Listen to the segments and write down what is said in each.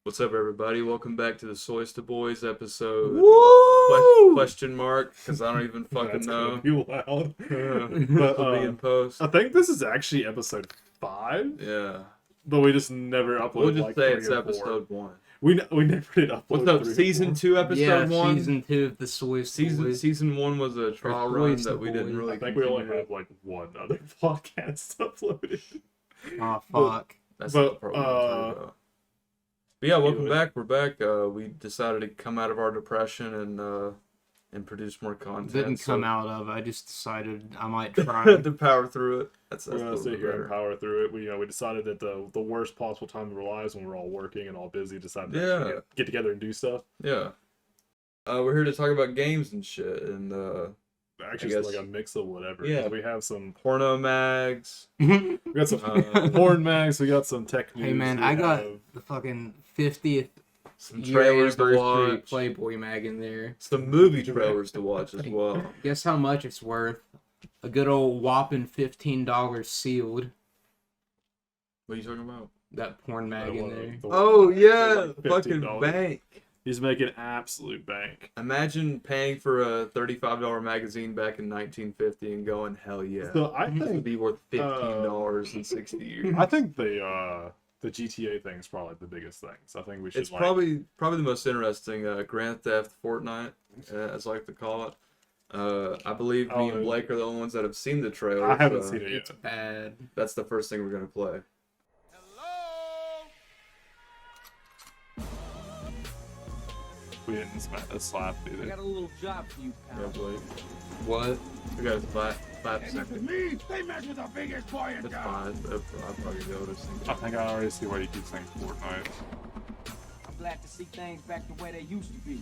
What's up, everybody? Welcome back to the Soyest Boys episode. Woo! Question mark? Because I don't even fucking That's know. gonna be loud. But will be in post. I think this is actually episode 5, Yeah. but we just never uploaded We'll just like say 3 it's or 4. episode 1. We never did upload. What's up? 3 or Season 4. 2, episode 1. Season 2 of the Soyest Boys. Season 1 was a trial run Boys that the we didn't Boys. really. I think we only continue. have like one other podcast uploaded. Oh fuck. That's but, not the part we're gonna talk about. But yeah, welcome back. We're back. We decided to come out of our depression and produce more content. Didn't so- come out of. I just decided I might try. to power through it. That's We're gonna a little sit bit here better. and power through it. We decided that the worst possible time of our lives when we're all working and all busy, decided to Yeah. actually get together and do stuff. Yeah. We're here to talk about games and shit and Actually, I it's guess- like a mix of whatever. Yeah. We have some. porno mags. We got some porn mags. We got some tech news. Hey man, we I got have- the fucking 50th Some year trailers to anniversary watch. Playboy mag in there. Some movie trailers to watch as well. Guess how much it's worth? A good old whopping $15 sealed. What are you talking about? That porn mag in there. Oh yeah, like fucking $15. bank. He's making absolute bank. Imagine paying for a $35 magazine back in 1950 and going, hell yeah. So I This would think be worth $15 in 60 years. the GTA thing is probably the biggest thing. So I think we should. It's probably the most interesting. Grand Theft Fortnite, as I like to call it. I believe me and Blake are the only ones that have seen the trailer. I haven't so seen it It's yet. bad. That's the first thing we're gonna play. We didn't slap I either. got a little job for you, Yeah, pal. Blake. What? We got a 5 seconds. me, they measure the biggest boy in That's fine. I'll probably notice. I think I already see why you keep saying Fortnite. I'm glad to see things back the way they used to be.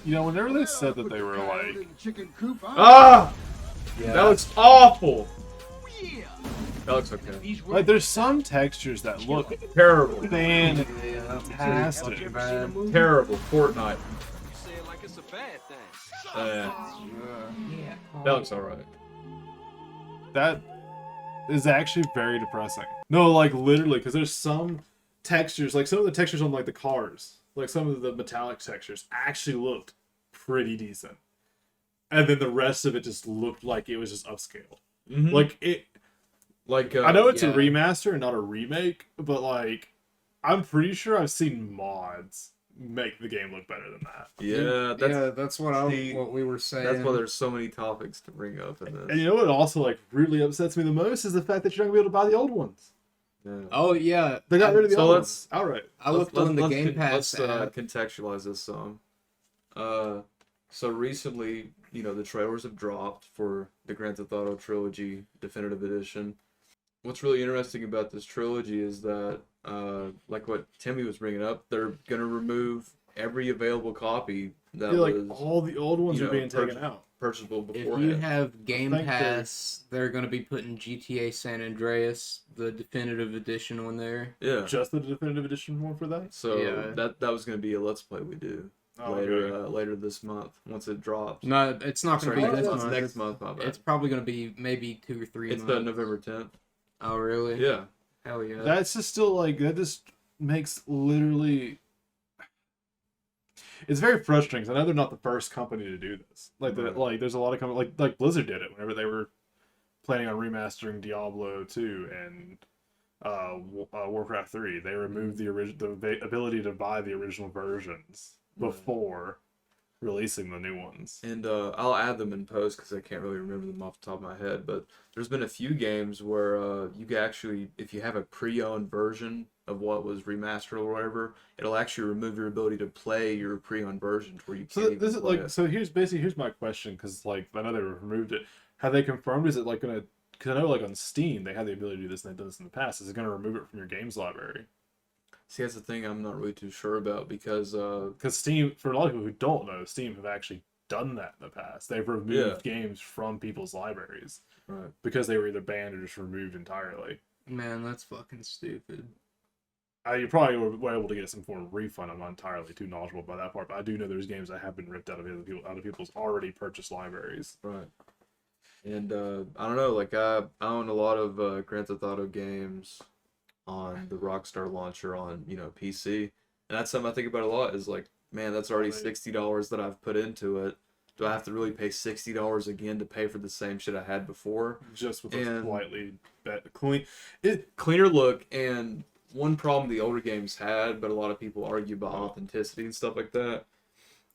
You know, whenever they said that they were like, Ah! Yeah. That looks awful! Yeah. That looks okay. These like there's some textures that look Terrible. fantastic. Ever seen a movie? Terrible. Fortnite. You say it like it's a bad thing. Yeah. That looks alright. That is actually very depressing. No, like literally, because there's some textures, like some of the textures on like the cars, like some of the metallic textures actually looked pretty decent, and then the rest of it just looked like it was just upscaled. Mm-hmm. Like it. Like, I know it's a yeah. remaster and not a remake, but like, I'm pretty sure I've seen mods make the game look better than that. yeah, that's see, what we were saying. that's why there's so many topics to bring up in And this. you know what also like really upsets me the most is the fact that you're not gonna be able to buy the old ones. Yeah. Oh yeah. They got rid of the So old let's- ones outright. I looked on the Let's Game Pass Let's app. contextualize this some. So recently, the trailers have dropped for the Grand Theft Auto Trilogy Definitive Edition. What's really interesting about this trilogy is that, like what Timmy was bringing up, they're gonna remove every available copy that Yeah, like was all the old ones you are know, being taken out. purchasable If beforehand. you have Game think Pass, they're going to be putting GTA San Andreas, the definitive edition, on there. Yeah. Just the definitive edition one for that. So Yeah. that was gonna be a let's play we do later this month once it drops. No, it's not going to Sorry, be this it's month. next month. My bad. It's probably going to be maybe 2 or 3 It's months. the November 10th. Oh, really? Yeah. Hell yeah. That's just still like that. Just makes literally. It's very frustrating. 'Cause I know they're not the first company to do this. Like Right. there's a lot of companies like Blizzard did it whenever they were planning on remastering Diablo 2 and Warcraft 3. They removed the ability to buy the original versions before releasing the new ones. And I'll add them in post because I can't really remember them off the top of my head. But there's been a few games where you can actually, if you have a pre-owned version of what was remastered or whatever, it'll actually remove your ability to play your pre-owned versions where you can't So even this is play like it. so here's my question because like I know they removed it. Have they confirmed? Is it like gonna? Because I know like on Steam they had the ability to do this and they've done this in the past. Is it gonna remove it from your games library? See, that's the thing I'm not really too sure about because Because Steam, for a lot of people who don't know, Steam have actually done that in the past. They've removed games from people's libraries right. because they were either banned or just removed entirely. Man, that's fucking stupid. You probably were able to get some form of refund. I'm not entirely too knowledgeable about that part, but I do know there's games that have been ripped out of people's already purchased libraries. Right. And I don't know, like I own a lot of Grand Theft Auto games on the Rockstar launcher on, PC. And that's something I think about a lot is like, man, that's already $60 that I've put into it. Do I have to really pay $60 again to pay for the same shit I had before? Just with a And slightly clean. cleaner look, and one problem the older games had, but a lot of people argue about authenticity and stuff like that,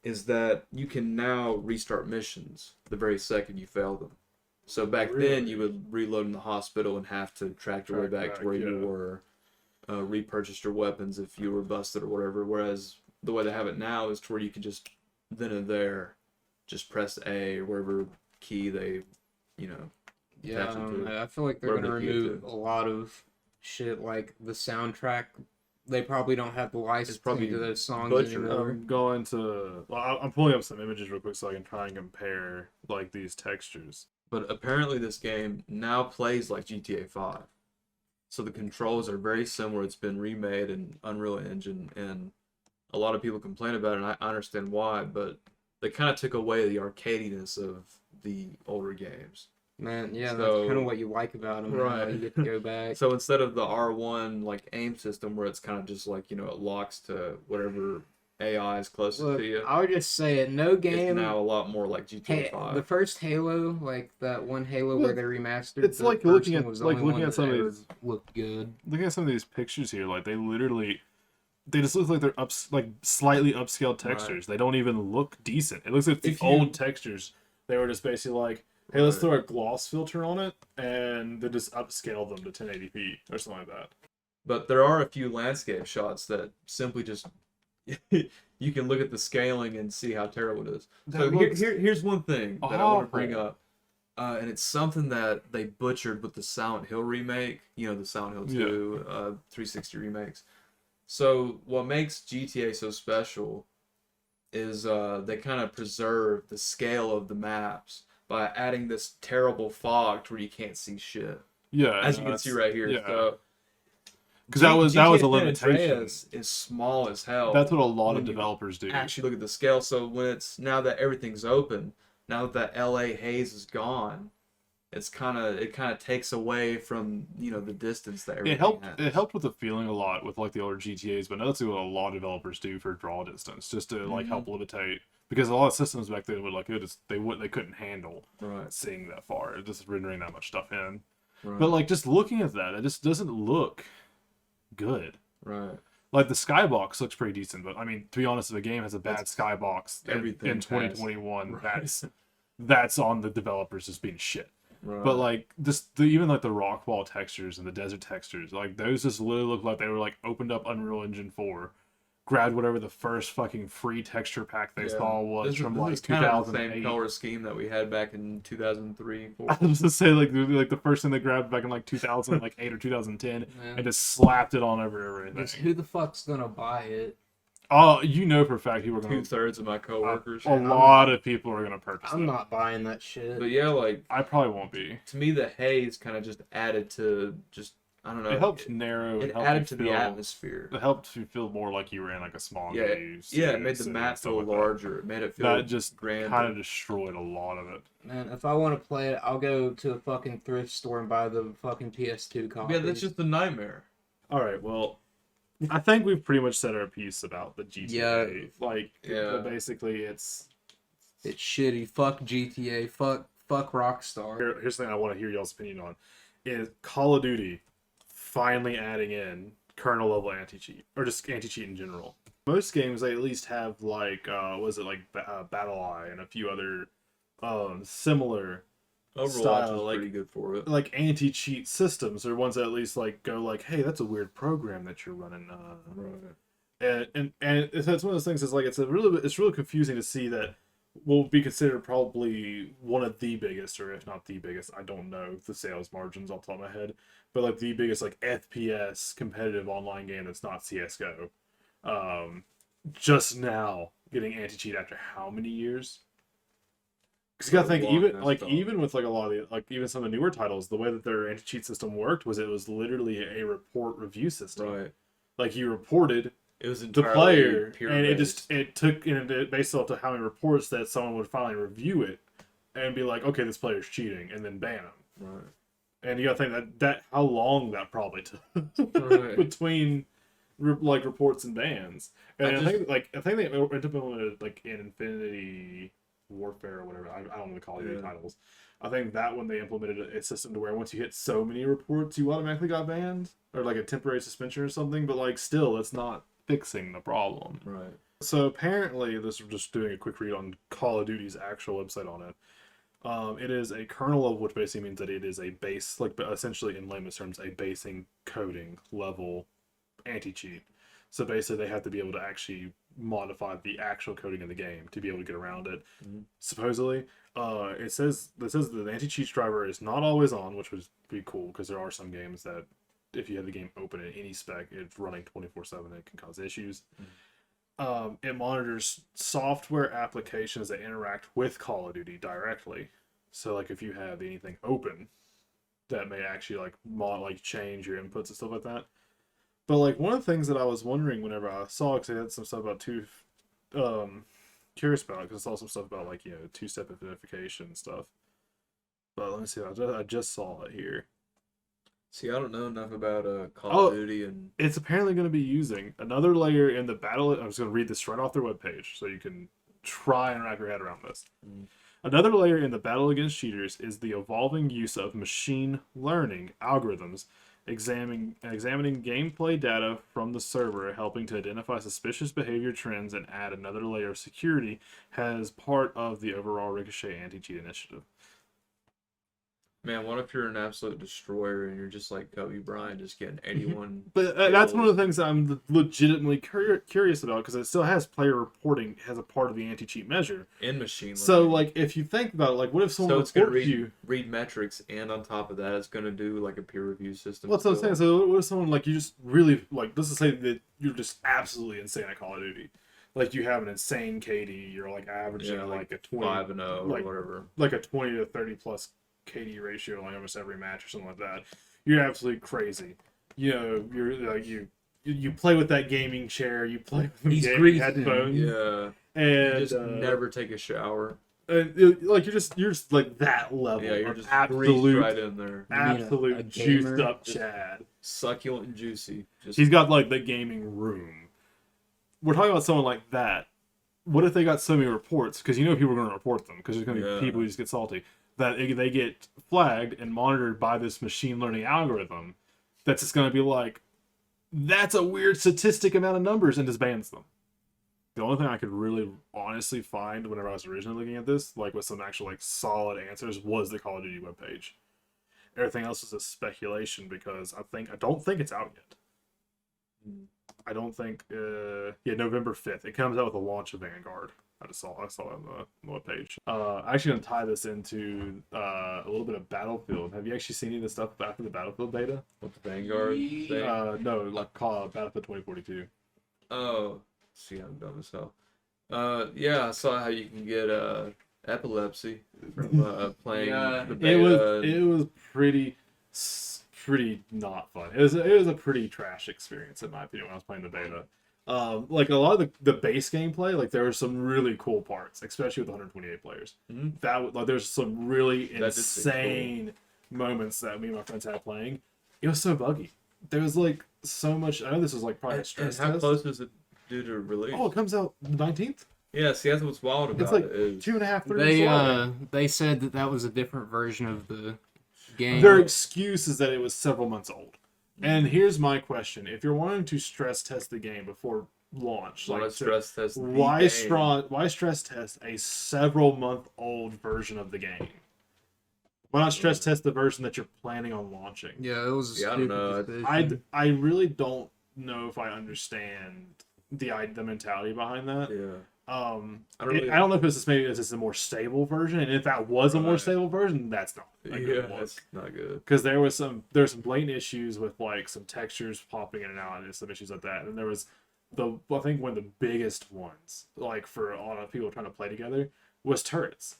is that you can now restart missions the very second you fail them. So back then you would reload in the hospital and have to track your way back to where you were, repurchase your weapons if you were busted or whatever. Whereas the way they have it now is to where you can just then and there just press A or wherever key they, Yeah, attach it to. I feel like they're Wherever gonna they key it remove to. a lot of shit, like the soundtrack. They probably don't have the license probably to those songs butchered. anymore. I'm going to. Well, I'm pulling up some images real quick so I can try and compare like these textures. But apparently this game now plays like GTA 5. So the controls are very similar. It's been remade in Unreal Engine, and a lot of people complain about it, and I understand why, but they kind of took away the arcadiness of the older games. Man, yeah, that's So- kind of what you like about them. Right. You get to go back. So instead of the R1 like aim system where it's kind of just like, it locks to whatever AI is closest Look, to you, I would just say it. No it's game. now a lot more like GTA Hey, 5. the first Halo, like that one Halo Well, where they remastered. it's the like first looking one at- was the like only looking one at some that of ever these- looked good. Look at some of these pictures here. Like they just look like they're like slightly upscaled textures. They don't even look decent. It looks like the If you- old textures. They were just basically like, hey, let's Right. throw a gloss filter on it, and they just upscale them to 1080p or something like that. But there are a few landscape shots that simply just you can look at the scaling and see how terrible it is. That So looks here's one thing that I want to bring awful. up, and it's something that they butchered with the Silent Hill remake. The Silent Hill 2 360 remakes. So what makes GTA so special is they kind of preserve the scale of the maps by adding this terrible fog to where you can't see shit. Yeah, As you can see right here. Yeah, So because that was a GTA San limitation. Andreas is small as hell. That's what a lot when of you developers do. Actually look at the scale. So when it's now that everything's open, now that LA haze is gone, it kind of takes away from the distance that everything has. It helped with the feeling a lot with like the older GTAs, but now that's what a lot of developers do for draw distance, just to like help limitate, because a lot of systems back then would like they couldn't handle Right. seeing that far, just rendering that much stuff in. Right. But like just looking at that, it just doesn't look good. Right. Like the skybox looks pretty decent, but I mean, to be honest, if a game has a bad That's skybox everything in has. 2021, Right. that's on the developers just being shit. Right. But like even like the rock wall textures and the desert textures, like those just literally look like they were like opened up Unreal Engine 4, grabbed whatever the first fucking free texture pack they saw was from this like is kind of the 2008. same color scheme that we had back in 2003, 4. I was just say like the first thing they grabbed back in like 2008 or 2010 Yeah. and just slapped it on over everything. Because who the fuck's gonna buy it? Oh, you know for a fact people are gonna 2/3 of my coworkers. a lot of people are gonna purchase I'm it. not buying that shit. But yeah, like I probably won't be. to me, the haze kind of just added to I don't know. It helped narrow. It helped added you to the feel- atmosphere. It helped you feel more like you were in like a small Yeah, haze. yeah, it made the city map and stuff feel like that. larger. It made it feel That just grander. kind of destroyed a lot of it. Man, if I want to play it, I'll go to a fucking thrift store and buy the fucking PS2 copy. Yeah, that's just the nightmare. All right, well, I think we've pretty much said our piece about the GTA. Yeah. Basically, it's It's shitty. Fuck GTA. Fuck Rockstar. here's the thing I want to hear y'all's opinion on: is Call of Duty finally adding in kernel level anti-cheat or just anti-cheat in general? Most games they at least have like Battle Eye and a few other similar Overwatch style, is like- pretty good for it. like anti-cheat systems, or ones that at least like go like, hey, that's a weird program that you're running. Right. And it's one of those things. Is like it's really confusing to see that will be considered probably one of the biggest, or if not the biggest, I don't know the sales margins off the top of my head, but like the biggest like FPS competitive online game that's not CS:GO. Just now getting anti-cheat after how many years? Because you gotta think, Long even ass like time. even with like a lot of the, like even some of the newer titles, the way that their anti-cheat system worked was it was literally a report review system. Right. Like you reported It was the entirely player, peer and it based. took, and it based off to how many reports that someone would finally review it, and be like, okay, this player's cheating, and then ban him. Right. And you gotta think that how long that probably took Right. between like reports and bans. And I I think they implemented like in Infinity Warfare or whatever. I don't know the Call of Duty titles. I think that when they implemented a system to where once you hit so many reports, you automatically got banned or like a temporary suspension or something. But like still, it's not fixing the problem. Right. So apparently, this is just doing a quick read on Call of Duty's actual website on it. It is a kernel level, which basically means that it is a base, like essentially in layman's terms, a basing coding level anti-cheat. So basically, they have to be able to actually modify the actual coding of the game to be able to get around it. Mhm. Supposedly, it says that the anti-cheat driver is not always on, which would be cool because there are some games that if you have the game open at any spec, it's running 24/7, it can cause issues. It monitors software applications that interact with Call of Duty directly. So, like, if you have anything open, that may actually like change your inputs and stuff like that. But like one of the things that I was wondering whenever I saw, because I had some stuff about curious about, because I saw some stuff about like two-step identification and stuff. But let me see, I just saw it here. See, I don't know enough about Call of Duty and It's apparently going to be using another layer in the battle. I'm just going to read this right off their webpage so you can try and wrap your head around this. Another layer in the battle against cheaters is the evolving use of machine learning algorithms, examining gameplay data from the server, helping to identify suspicious behavior trends, and add another layer of security as part of the overall Ricochet anti-cheat initiative. man, what if you're an absolute destroyer and you're just like Kobe Bryant, just getting 81? But that's one of the things that I'm legitimately curious about, because it still has player reporting as a part of the anti-cheat measure. In machine learning. So, like, if you think about it, like, what if someone So it's gonna reports read metrics, and on top of that, it's gonna do like a peer review system. What's what I'm saying? So, what if someone, like, you just really, like, let's just say that you're just absolutely insane at Call of Duty. Like, you have an insane KD, you're, like, averaging, like a 20... 5-0 like, or whatever. Like a 20 to 30 plus KD ratio, like, almost every match or something like that. You're absolutely crazy. You know, you're, like, you play with that gaming chair, you play with He's gaming greasy. headphones. Yeah. And You just never take a shower. like you're just like that level. Yeah, you're of just absolute, greased right in there. absolute a juiced gamer? up Chad. Succulent and juicy. Just He's got like the gaming room. We're talking about someone like that. What if they got so many reports? Because people are going to report them because there's going to be people who just get salty. That they get flagged and monitored by this machine learning algorithm. That's just going to be like, that's a weird statistic amount of numbers, and just bans them. The only thing I could really honestly find whenever I was originally looking at this, like with some actual like solid answers, was the Call of Duty webpage. Everything else is a speculation because I don't think it's out yet. I don't think November 5th. It comes out with the launch of Vanguard. I saw it on the webpage. I'm actually gonna tie this into a little bit of Battlefield. Have you actually seen any of the stuff after the Battlefield beta? with the Vanguard thing. No, like called Battlefield 2042. Oh, see, I'm dumb as hell. Yeah, I saw how you can get epilepsy from playing the beta. It was pretty not fun. It was a pretty trash experience in my opinion when I was playing the beta. Like a lot of the base gameplay, like there were some really cool parts, especially with 128 players. Mhm. There's some really That did seem insane moments that me and my friends had playing. It was so buggy. There was like so much. I know this was like probably a And stress how test. close is it due to release? Oh, it comes out the 19th. Yeah, see, that's what's wild about It's like it is 2.5, 3 weeks away. They said that was a different version of the game. Their excuse is that it was several months old. And here's my question: if you're wanting to stress test the game before launch, why like stress test the why game? why stress test a several month old version of the game? Why not stress test the version that you're planning on launching? Yeah, it was a Yeah, I don't stupid know. decision. I really don't know if I understand the mentality behind that. Yeah. I I don't really- I don't know if it's just a more stable version, and if that was a more Right. stable version, that's not a Yeah, good look. that's not good. Because there was some blatant issues with like some textures popping in and out and some issues like that. And there was I think one of the biggest ones, like for a lot of people trying to play together, was turrets.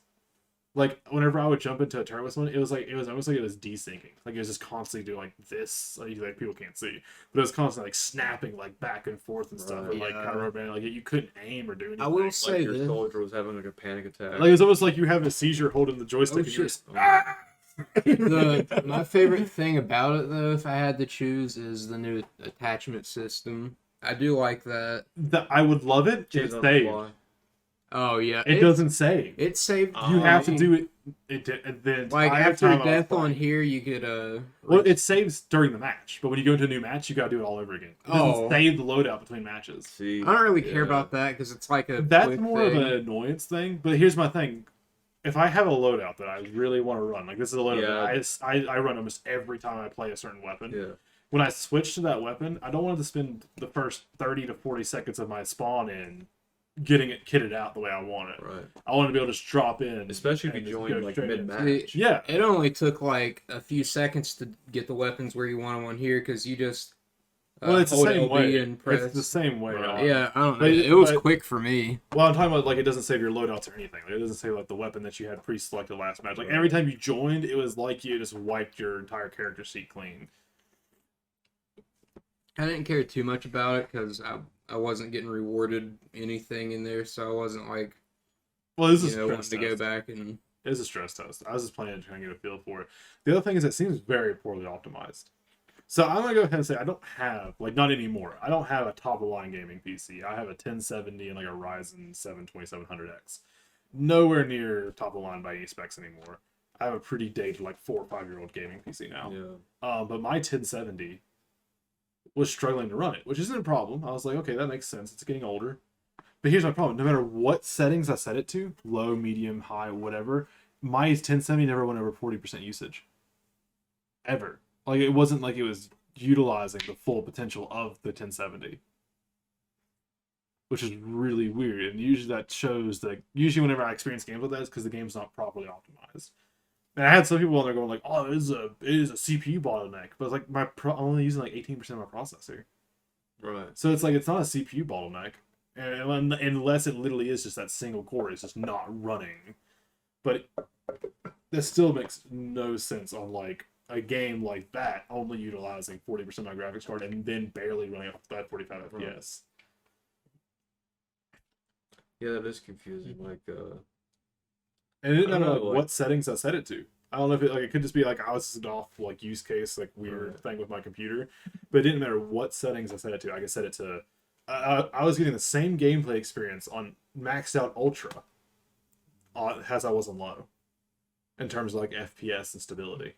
like whenever I would jump into a turret with someone, it was almost like it was desyncing. Like it was just constantly doing like this, like people can't see, but it was constantly like snapping like back and forth and stuff, Right. and like kind of rubber band, like you couldn't aim or do anything. I will Like say your this. soldier was having like a panic attack. Like it's almost like you have a seizure holding the joystick. Oh, and you're shit. just, My favorite thing about it, though, if I had to choose, is the new attachment system. I do like that. I would love it. Change It's on the saved. fly. Oh yeah, It doesn't save. It saved. You have to me. do it. The Like entire after time I was death on playing. here, you could Well, it saves during the match, but when you go into a new match, you gotta do it all over again. It doesn't Oh. save the loadout between matches. See, I don't really care yeah. about that because it's like a. That's quick more of thing. an annoyance thing. But here's my thing: if I have a loadout that I really want to run, like this is a loadout that I run almost every time I play a certain weapon. Yeah. When I switch to that weapon, I don't want to spend the first 30 to 40 seconds of my spawn in getting it kitted out the way I want it. Right. I want to be able to just drop in, Especially if and you just join go like straight in. mid-match. Yeah, It only took like a few seconds to get the weapons where you want them on here because you just well, it's the hold same LB way. and press. It's the same way. Right. on- Yeah, I don't know. But- It was but- quick for me. Well, I'm talking about like it doesn't save your loadouts or anything. Like, it doesn't say like the weapon that you had pre-selected last match. Like every time you joined, it was like you just wiped your entire character sheet clean. I didn't care too much about it because I wasn't getting rewarded anything in there, so I wasn't like Well, this is wanting stress to go test. back and. It is a stress test. I was just playing to try and get a feel for it. The other thing is it seems very poorly optimized. So I'm gonna go ahead and say I don't have not anymore. I don't have a top of line gaming PC. I have a 1070 and like a Ryzen 7 2700X. Nowhere near top of line by any specs anymore. I have a pretty dated like 4 or 5-year-old gaming PC now. Yeah. But my 1070 was struggling to run it, which isn't a problem. I was like, okay, that makes sense. It's getting older. But here's my problem. No matter what settings I set it to, low, medium, high, whatever, my 1070 never went over 40% usage. Ever. Like, it wasn't like it was utilizing the full potential of the 1070. Which is really weird. And usually that shows that, usually whenever I experience games like that, it's because the game's not properly optimized. And I had some people on there going like, oh, it is a CPU bottleneck. But it's like, I'm only using like 18% of my processor. Right. So it's like, it's not a CPU bottleneck. And unless it literally is just that single core, it's just not running. But that still makes no sense on like a game like that, only utilizing 40% of my graphics card and then barely running up at 45 FPS. Yeah, that is confusing. Like, And it didn't I don't matter know, like, like- what settings I set it to. I don't know if it could just be like I was just off like use case like weird Right. thing with my computer, but it didn't matter what settings I set it to. I could set it to. I was getting the same gameplay experience on maxed out ultra, as I was on low, in terms of like FPS and stability.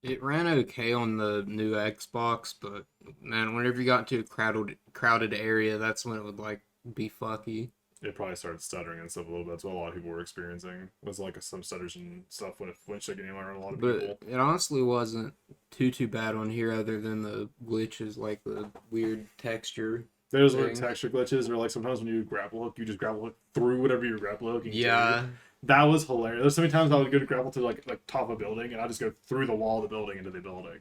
It ran okay on the new Xbox, but man, whenever you got into a crowded area, that's when it would like be fucky. It probably started stuttering and stuff a little bit. That's what a lot of people were experiencing. Was like some stutters and stuff when it started getting around a lot of people. But it honestly wasn't too bad on here, other than the glitches, like the weird texture. There's weird thing. texture glitches, or like sometimes when you grapple hook, you just grapple hook through whatever you're grapple hooking. to. Yeah, That was hilarious. There's so many times I would go to grapple to like top of a building, and I just go through the wall of the building into the building.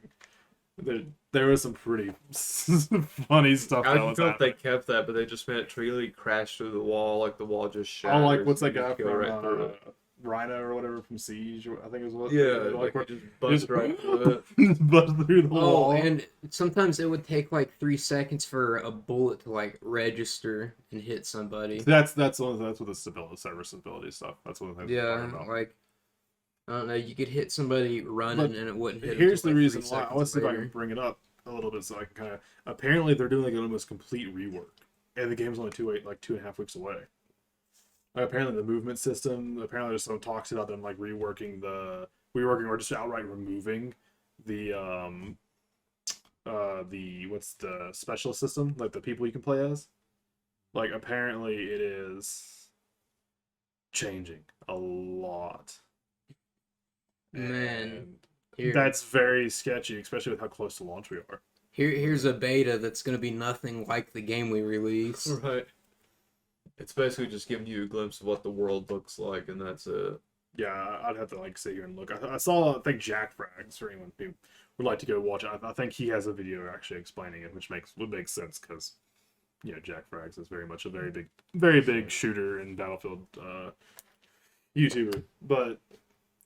There was some pretty funny stuff I that don't was know if they happening. kept that, but they just made it really crash through the wall, like the wall just shattered. Oh, like what's that guy from right through it. Rhino or whatever from Siege? I think it was what. Yeah, like like it just buzzed right through it. bust through the Oh, wall. and sometimes it would take like 3 seconds for a bullet to like register and hit somebody. That's with the stability, server stability stuff. That's one of the things we're Yeah, talking about. like I don't know, you could hit somebody running But and it wouldn't hit. Here's until, the like, reason 3 why. I seconds want to see if I later. can bring it up a little bit so I can kind of. Apparently, they're doing like an almost complete rework, and the game's only 2.5 weeks away. Like, apparently, the movement system. Apparently, there's some talks about them like reworking or just outright removing the what's the specialist system, like the people you can play as. Like, apparently, it is changing a lot. Man, And here, that's very sketchy, especially with how close to launch we are. here's a beta that's gonna be nothing like the game we release. Right. It's basically just giving you a glimpse of what the world looks like, and that's it. Yeah, I'd have to like sit here and look. I saw, I think Jack Frags, for anyone who would like to go watch it. I think he has a video actually explaining it, which would make sense because, Jack Frags is very much a very big shooter in Battlefield. YouTuber. But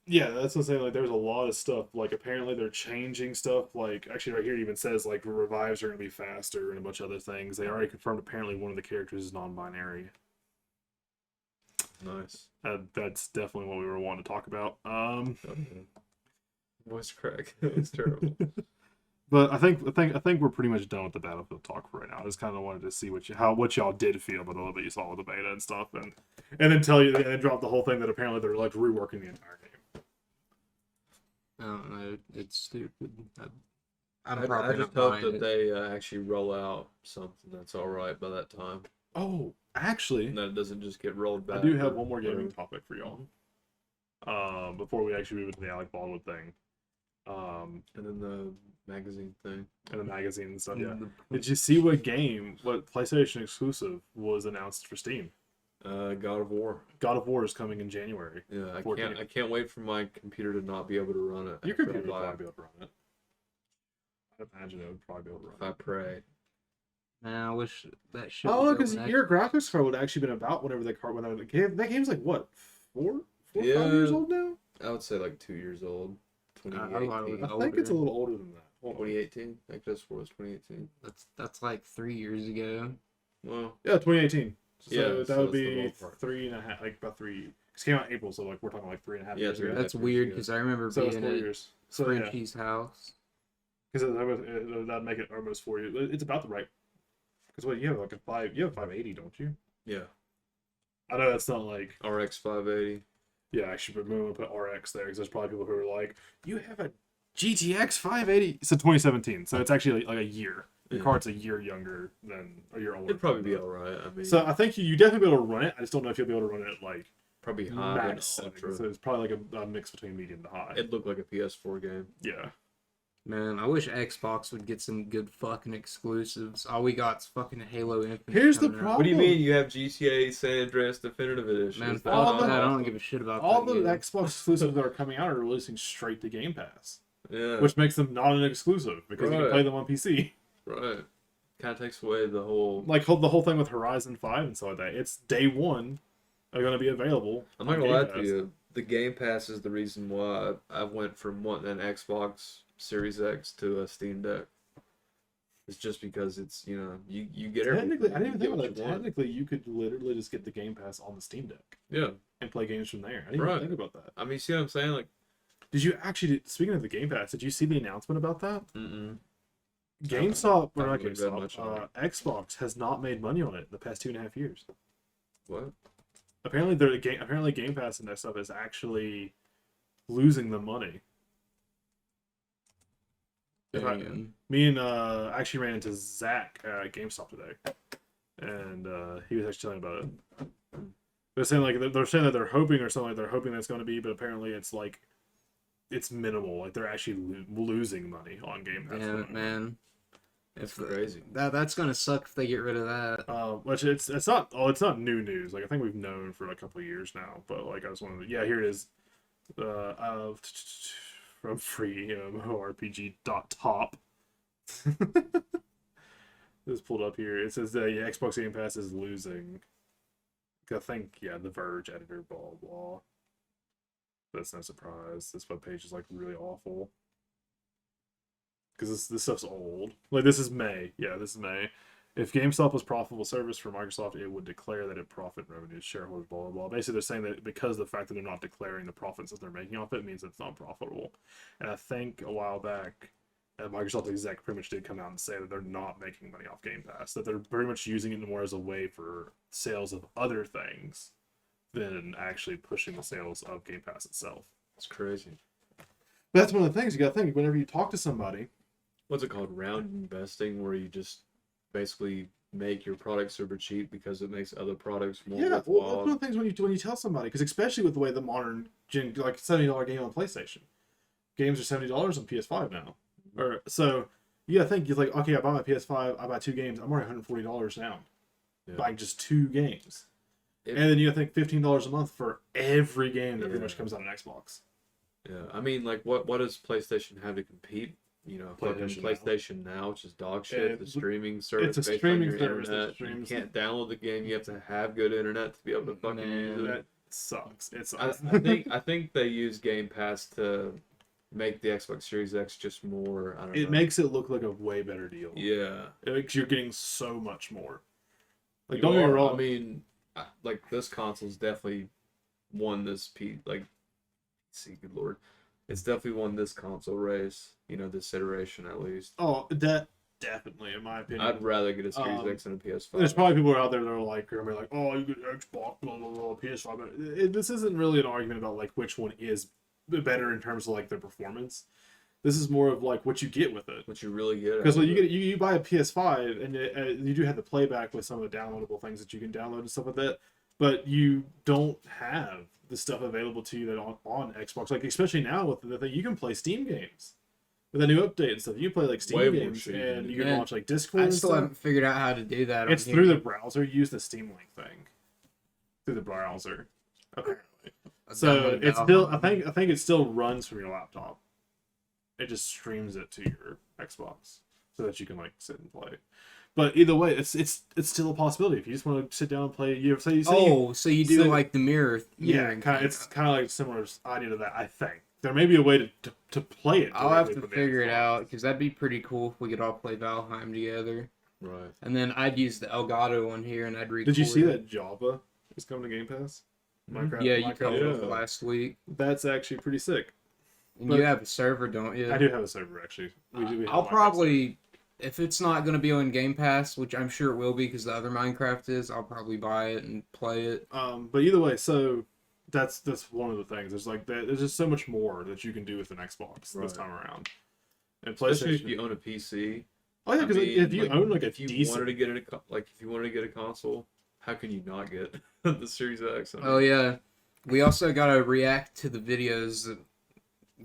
yeah, that's what I'm saying. Like, there's a lot of stuff. Like, apparently they're changing stuff. Like, actually, right here it even says like revives are going to be faster and a bunch of other things. They already confirmed apparently one of the characters is non-binary. Nice. That's definitely what we were wanting to talk about. Okay. Voice crack. That was terrible. But I think we're pretty much done with the Battlefield talk for right now. I just kind of wanted to see what y'all did feel about a little bit you saw with the beta and stuff, and then tell you and then drop the whole thing that apparently they're like reworking the entire game. I don't know. It's stupid. I I'm probably just not hope buying that it. they actually roll out something that's all right by that time, Oh, actually, and that it doesn't just get rolled back. I do have or- one more gaming topic for y'all. Before we actually move into the Alec Baldwin thing, and then the magazine thing. and the magazine and stuff. Yeah. The- Did you see what PlayStation exclusive was announced for Steam? God of War. God of War is coming in January. Yeah, I 14. can't wait for my computer to not be able to run it. Your after I computer would buy it. probably be able to run it. I imagine it would probably be able to run If I it. pray. Man, I wish that shit. Oh, was because going your graphics card would actually been about whenever the game. That game's like what, 4, 5 Yeah. years old now. I would say like 2 years old. I thought it 2018. was I think it's a older. little older than that. Hold on. 2018. I think this was 2018. That's like 3 years ago. Well, Yeah, 2018. So Yeah, that so would that's the be ballpark. 3.5, like about 3. Because it came out in April, so like we're talking like 3.5 Yeah, years ago. 3.5. That's years weird ago. because I remember So it's being 4 at years. So yeah, Frenchie's house. because that'd make it almost 4 years. It's about the right. Because what you have like you have 580, don't you? yeah. I know that's not like. RX 580. Yeah, I should maybe put RX there because there's probably people who are like, you have a GTX 580. So 2017. So it's actually like a year. Your Yeah. card's a year younger than a year older. It'd probably than be that. alright. I mean, So I think you definitely be able to run it. I just don't know if you'll be able to run it like probably high and max settings. ultra. So it's probably like a mix between medium to high. It looked like a PS4 game. Yeah. Man, I wish Xbox would get some good fucking exclusives. All we got's fucking Halo Infinite. Here's the coming out. problem. What do you mean? You have GTA San Andreas Definitive Edition? Man, Is fuck that all not the- that. I awesome? don't give a shit about All that the game. Xbox exclusives that are coming out are releasing straight to Game Pass, Yeah. which makes them not an exclusive because you can Right. play them on PC. Right. Kind of takes away the whole. Like the whole thing with Horizon 5 and stuff like that. It's day one are going to be available. I'm not on gonna lie Game to Pass. you. The Game Pass is the reason why I went from wanting an Xbox Series X to a Steam Deck. It's just because it's you get everything. Technically, I didn't You even get think what about that. you want. Technically, you could literally just get the Game Pass on the Steam Deck Yeah. and play games from there. I didn't Right. even think about that. I mean, see what I'm saying? Like, Did you actually? Speaking of the Game Pass, did you see the announcement about that? mm-mm. GameStop, or not haven't really read much GameStop, on Xbox has not made money on it in the past 2.5 years. What? Apparently, apparently Game Pass and that stuff is actually losing the money. Damn. Me and actually ran into Zach at GameStop today, and he was actually telling me about it. They're saying they're saying that they're hoping or something like they're hoping that's going to be, but apparently it's like it's minimal. Like they're actually losing money on Game Pass. Damn it, man. If Crazy. that's gonna suck if they get rid of that. Which it's not new news. Like I think we've known for a couple of years now. But like I just wanted to, yeah, here it is. From free MMORPG.top. This pulled up here. It says that Xbox Game Pass is losing. I think The Verge editor, blah blah. That's no surprise. This webpage is like really awful. Because this stuff's old. Like this is May. Yeah, this is May. If GameStop was profitable service for Microsoft, it would declare that it profit revenues, shareholders, blah, blah, blah. Basically, they're saying that because of the fact that they're not declaring the profits that they're making off it means it's not profitable. And I think a while back, Microsoft exec pretty much did come out and say that they're not making money off Game Pass, that they're pretty much using it more as a way for sales of other things than actually pushing the sales of Game Pass itself. It's crazy. But that's one of the things you got to think. Whenever you talk to somebody, What's it called? Round investing, where you just basically make your product super cheap because it makes other products more yeah, well, that's worthwhile. one of the things when you tell somebody, because especially with the way the modern gen, like $70 game on PlayStation, games are $70 on PS5 now. Or so you gotta think, you're like, okay, I buy my PS5, I buy 2 games, I'm already $140 down, Yeah. buying just 2 games, It- and then you gotta think $15 a month for every game that pretty Yeah. much comes out on Xbox. Yeah, I mean, like, what does PlayStation have to compete? Fucking PlayStation Now. PlayStation Now, which is dog shit. The It's- streaming service it's a based streaming on your service that internet. You streams can't download the game. You have to have good internet to be able to fucking use Man. it. sucks. It I, sucks. I think they use Game Pass to make the Xbox Series X just more. I don't know. It makes it look like a way better deal. Yeah. It makes you're getting so much more. Like You don't get me are. wrong. I mean, like this console's definitely won this see, good lord, it's definitely won this console race. You know, this iteration at least. oh, that definitely, in my opinion. I'd rather get a Series Um, X than a PS5. There's probably people out there that are like, gonna be like, oh, you get Xbox, blah blah blah, PS5. But this isn't really an argument about like which one is better in terms of like their performance. This is more of like what you get with it. what you really get. Because out when of you it. get you buy a PS5 and you do have the playback with some of the downloadable things that you can download and stuff like that, but you don't have the stuff available to you that on Xbox. Like especially now with the thing, you can play Steam games with a new update and stuff. You play like Steam Way more games shit and you can Yeah. launch like Discord. I and still stuff. haven't figured out how to do that. on It's here. through the browser. Use the Steam Link thing through the browser. Apparently. I've So downloaded it's Valheim. still. I think it still runs from your laptop. It just streams it to your Xbox so that you can like sit and play. But either way, it's still a possibility if you just want to sit down and play. You say you So you do so- like the yeah, mirroring kind of. thing. It's kind of like a similar idea to that. I think there may be a way to play it. I'll have directly to from the figure it Xbox. out because that'd be pretty cool if we could all play Valheim together. Right. And then I'd use the Elgato one here and I'd record. Did you see it. that Java is coming to Game Pass? Minecraft. Yeah, you Minecraft told Java. us last week. That's actually pretty sick. And But- you have a server, don't you? I do have a server actually. We have I'll Minecraft probably, if it's not going to be on Game Pass, which I'm sure it will be because the other Minecraft is, I'll probably buy it and play it. But either way, so that's one of the things. There's like there's just so much more that you can do with an Xbox this Right. time around. And Especially if PlayStation. you own a PC. Oh yeah, because I mean, if you own like a if you decent, wanted to get if you wanted to get a console, how can you not get the Series X? I mean, Oh yeah, we also got to react to the videos that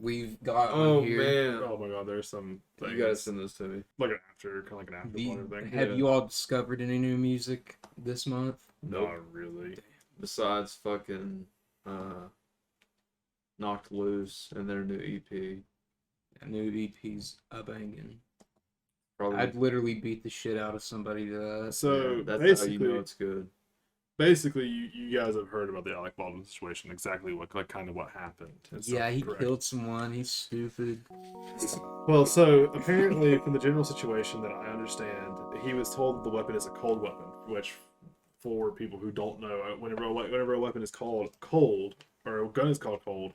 we've got Oh on here. man, oh my god, there's some things you gotta send those to me. like an after, kind of like an after The- thing. have yeah. you all discovered any new music this month? Nope. Not really. Besides fucking Knocked Loose and their new EP. A new EP's a banging. Probably. I'd literally beat the shit out of somebody to that. So yeah, that's basically, how you know it's good. basically, you guys have heard about the Alec Baldwin situation. Exactly what like kind of what happened. and stuff, Yeah, he correct? killed someone. He's stupid. Well, so apparently, from the general situation that I understand, he was told that the weapon is a cold weapon, which, for people who don't know, whenever a weapon is called cold, or a gun is called cold,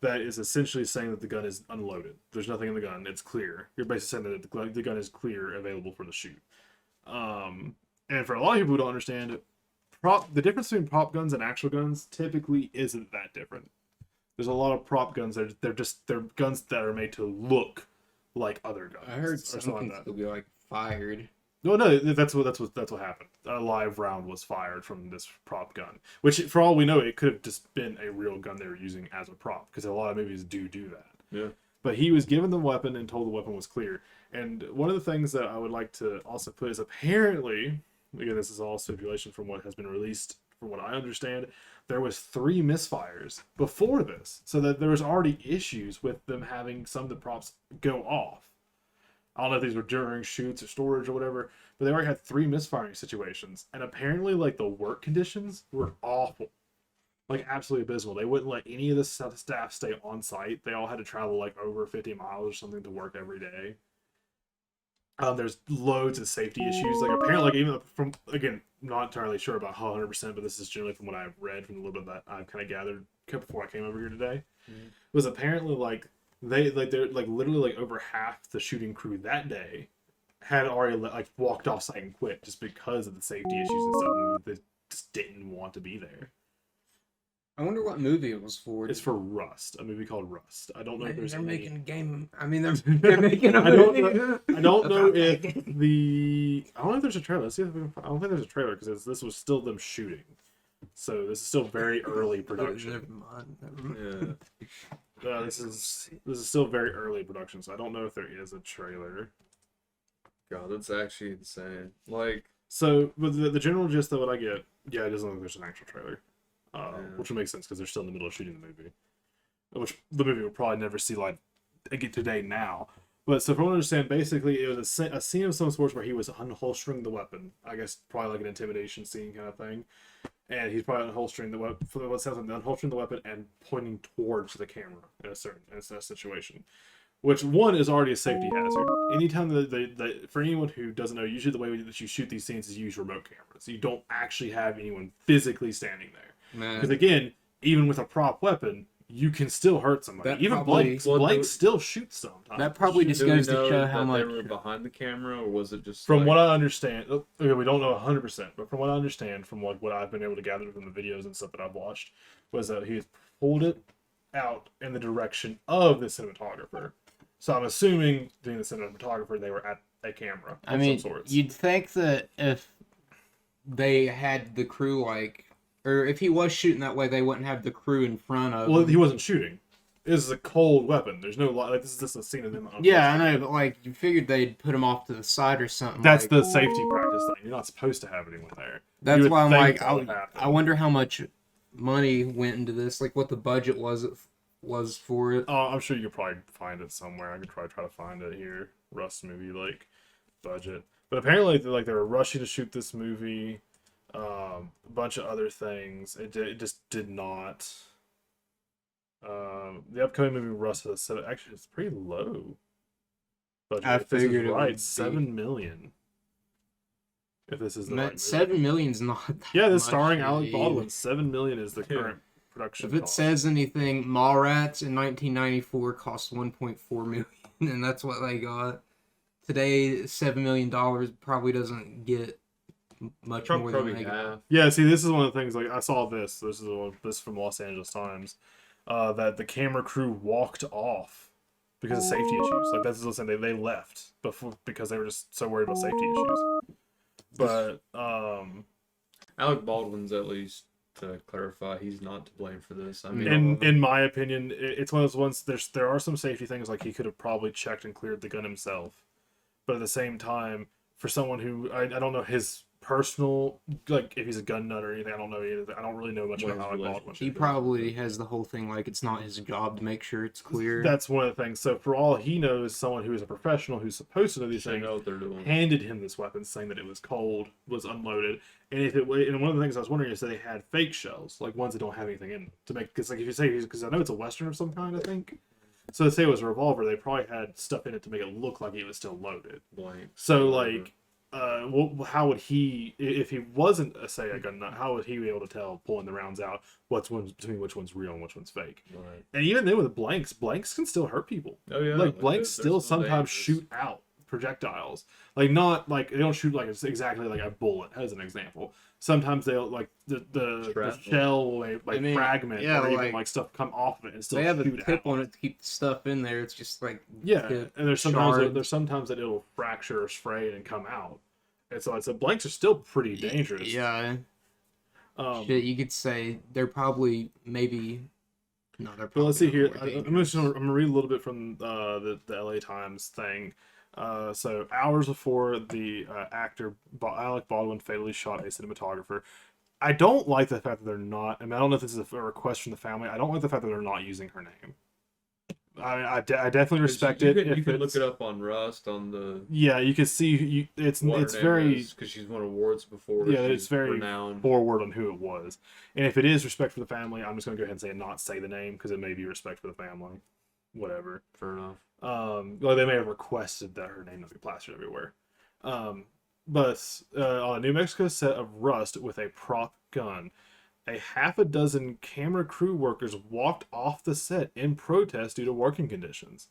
that is essentially saying that the gun is unloaded. There's nothing in the gun. It's clear. You're basically saying that the gun is clear, available for the shoot. And for a lot of people who don't understand, the difference between prop guns and actual guns typically isn't that different. There's a lot of prop guns that they're guns that are made to look like other guns. I heard or something something like that. could be like fired. No, that's what happened. A live round was fired from this prop gun, which, for all we know, it could have just been a real gun they were using as a prop, because a lot of movies do that. Yeah. But he was given the weapon and told the weapon was clear. And one of the things that I would like to also put is apparently, again, this is all stipulation from what has been released, from what I understand, there was 3 misfires before this, so that there was already issues with them having some of the props go off. I don't know if these were during shoots or storage or whatever, but they already had 3 misfiring situations. And apparently, like, the work conditions were awful. Like, absolutely abysmal. They wouldn't let any of the staff stay on site. They all had to travel, like, over 50 miles or something to work every day. There's loads of safety issues. Like, apparently, like, even from, again, not entirely sure about 100%, but this is generally from what I've read, from a little bit that I've kind of gathered before I came over here today, was apparently, like, they're like literally like over half the shooting crew that day had already like walked off site and quit just because of the safety issues and stuff. And they just didn't want to be there. I wonder what movie it was for. It's for Rust, a movie called Rust. I don't know if there's they're any... making a game. I mean, they're making a I don't movie. know, I don't know about if that game. I don't know if there's a trailer. Let's see if I don't think there's a trailer because this was still them shooting. So this is still very early production. Never mind. Never mind. Yeah. This is still very early production, so I don't know if there is a trailer. God, that's actually insane. Like, So, with the general gist of what I get, yeah, it doesn't look like there's an actual trailer, Yeah. which would make sense because they're still in the middle of shooting the movie, which the movie will probably never see light again today now. But so from what I understand, basically it was a scene of some sort where he was unholstering the weapon. I guess probably like an intimidation scene kind of thing. And he's probably unholstering the weapon, for what sounds like unholstering the weapon and pointing towards the camera in a situation. Which one is already a safety hazard. Anytime that for anyone who doesn't know, usually the way that you shoot these scenes is you use remote cameras. You don't actually have anyone physically standing there. Because again, even with a prop weapon, you can still hurt somebody. That Even probably- blanks still shoot sometimes. That probably just Do we goes to know show how that much. they were behind the camera, or was it just From like, what I understand, okay, we don't know 100%, but from what I understand, from what I've been able to gather from the videos and stuff that I've watched, was that he pulled it out in the direction of the cinematographer. So I'm assuming, being the cinematographer, they were at a camera I of mean, some sorts. you'd think that if they had the crew or if he was shooting that way, they wouldn't have the crew in front of Well, him. he wasn't shooting. This is a cold weapon. There's no light. Like, this is just a scene of them. Yeah, I know, but like you figured they'd put him off to the side or something. That's like, the safety practice thing. You're not supposed to have anyone there. You That's would why I'm think like, that would I happen. wonder how much money went into this, like what the budget was for it. Oh, I'm sure you could probably find it somewhere. I could try to find it here. Rust movie like budget, but apparently they were rushing to shoot this movie. A bunch of other things. It just did not. The upcoming movie Rust has said actually it's pretty low budget. I If this is figured it right, would be. 7 million. If this is the right movie. 7 million's not that Yeah, this much starring to Alec me. Baldwin. 7 million is the Yeah. current production. If it cost. says anything, Mallrats in 1994 cost 1.4 million, and that's what they got. Today, $7 million probably doesn't get much more than probably they got. half? Yeah, see, this is one of the things. Like, I saw this. This is from Los Angeles Times. That the camera crew walked off because of safety issues. Like that's what I'm saying. They left before because they were just so worried about safety issues. But Alec Baldwin's, at least to clarify, he's not to blame for this. I mean, in my opinion, it's one of those ones. There are some safety things like he could have probably checked and cleared the gun himself. But at the same time, for someone who I don't know his personal, like if he's a gun nut or anything, I don't know either. I don't really know much What about his Alec Baldwin. He probably has the whole thing like it's not his job to make sure it's clear. That's one of the things. So for all he knows, someone who is a professional who's supposed to know these they things know what they're doing. handed him this weapon, saying that it was cold, was unloaded, and if it and one of the things I was wondering is that they had fake shells, like ones that don't have anything in them, to make because like if you say because I know it's a Western of some kind, I think. So to say it was a revolver, they probably had stuff in it to make it look like it was still loaded. Blank. So like, how would he, if he wasn't a gun nut, how would he be able to tell pulling the rounds out between which one's real and which one's fake? Right. And even then with blanks can still hurt people. Oh yeah. Like blanks they're still sometimes dangerous. shoot out projectiles. Like not like they don't shoot like it's exactly like a bullet as an example. Sometimes they'll like the Shrapnel. shell will like I mean, fragment yeah, or even like, like stuff come off of it and still they have a shoot tip out. on it to keep the stuff in there. It's just like Yeah, tip, and there's shards. sometimes that it'll fracture or spray and come out. And so blanks are still pretty dangerous. Yeah, Um, shit. You could say they're probably maybe. No, they're. But let's see probably here. not more I'm dangerous. I'm gonna read a little bit from the LA Times thing. So hours before the actor Alec Baldwin fatally shot a cinematographer. I don't like the fact that they're not. I mean, I don't know if this is a request from the family. I don't like the fact that they're not using her name. I definitely respect it. You if can look it's- it up on Rust on the. Yeah, you can see it's very because she's won awards before. Yeah, she's it's very renowned. forward on who it was. And if it is respect for the family, I'm just going to go ahead and say and not say the name because it may be respect for the family. Whatever. Fair enough. Well, they may have requested that her name not be plastered everywhere. But on a New Mexico set of Rust with a prop gun, a half a dozen camera crew workers walked off the set in protest due to working conditions.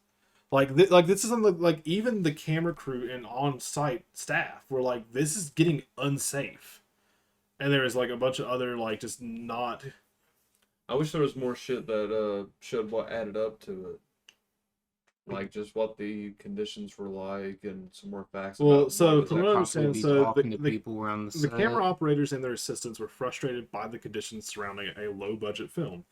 Like this is something like even the camera crew and on-site staff were like, this is getting unsafe. And there was like a bunch of other like just not. I wish there was more shit that showed what added up to it. Like just what the conditions were like and some more facts. Well, about so what was from actually- what I Possibly understand, be so talking to the people around the The set. camera operators and their assistants were frustrated by the conditions surrounding a low-budget film,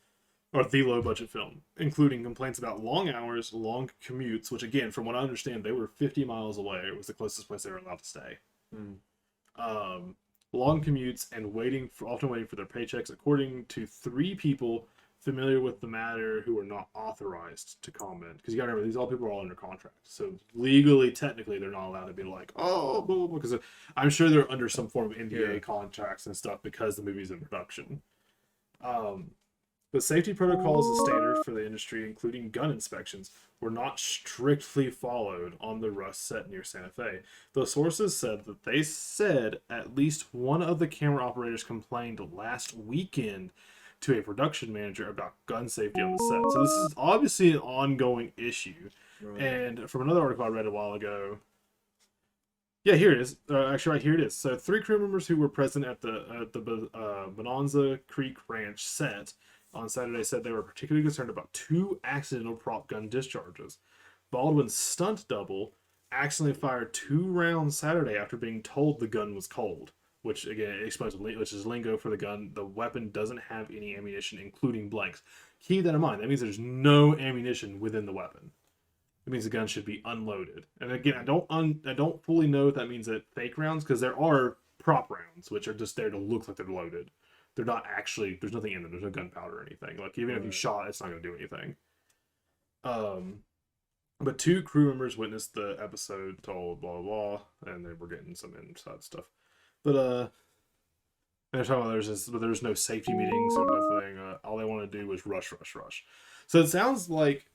or the low-budget film, including complaints about long hours, long commutes, which again, from what I understand, they were 50 miles away. It was the closest place they were allowed to stay. Hmm. Long commutes and often waiting for their paychecks, according to 3 people familiar with the matter who are not authorized to comment. Because you gotta remember, these all people are all under contract. So legally, technically, they're not allowed to be like, oh, blah, blah, blah, because I'm sure they're under some form of NDA contracts and stuff because the movie's in production. But safety protocols and standards for the industry, including gun inspections, were not strictly followed on the Rust set near Santa Fe. The sources said that they said at least one of the camera operators complained last weekend to a production manager about gun safety on the set. So this is obviously an ongoing issue. Right. And from another article I read a while ago, yeah, here it is. Actually, right here it is. So 3 crew members who were present at the Bonanza Creek Ranch set on Saturday said they were particularly concerned about 2 accidental prop gun discharges. Baldwin's stunt double accidentally fired 2 rounds Saturday after being told the gun was cold, which again explains which is lingo for the gun. The weapon doesn't have any ammunition, including blanks. Keep that in mind. That means there's no ammunition within the weapon. It means the gun should be unloaded. And again, I don't fully know if that means that fake rounds, because there are prop rounds which are just there to look like they're loaded. They're not actually. There's nothing in them. There's no gunpowder or anything. Like even if you shot, it's not going to do anything. But 2 crew members witnessed the episode, told blah blah, and they were getting some inside stuff. But they're talking about there's no safety meetings or nothing. All they want to do is rush. So it sounds like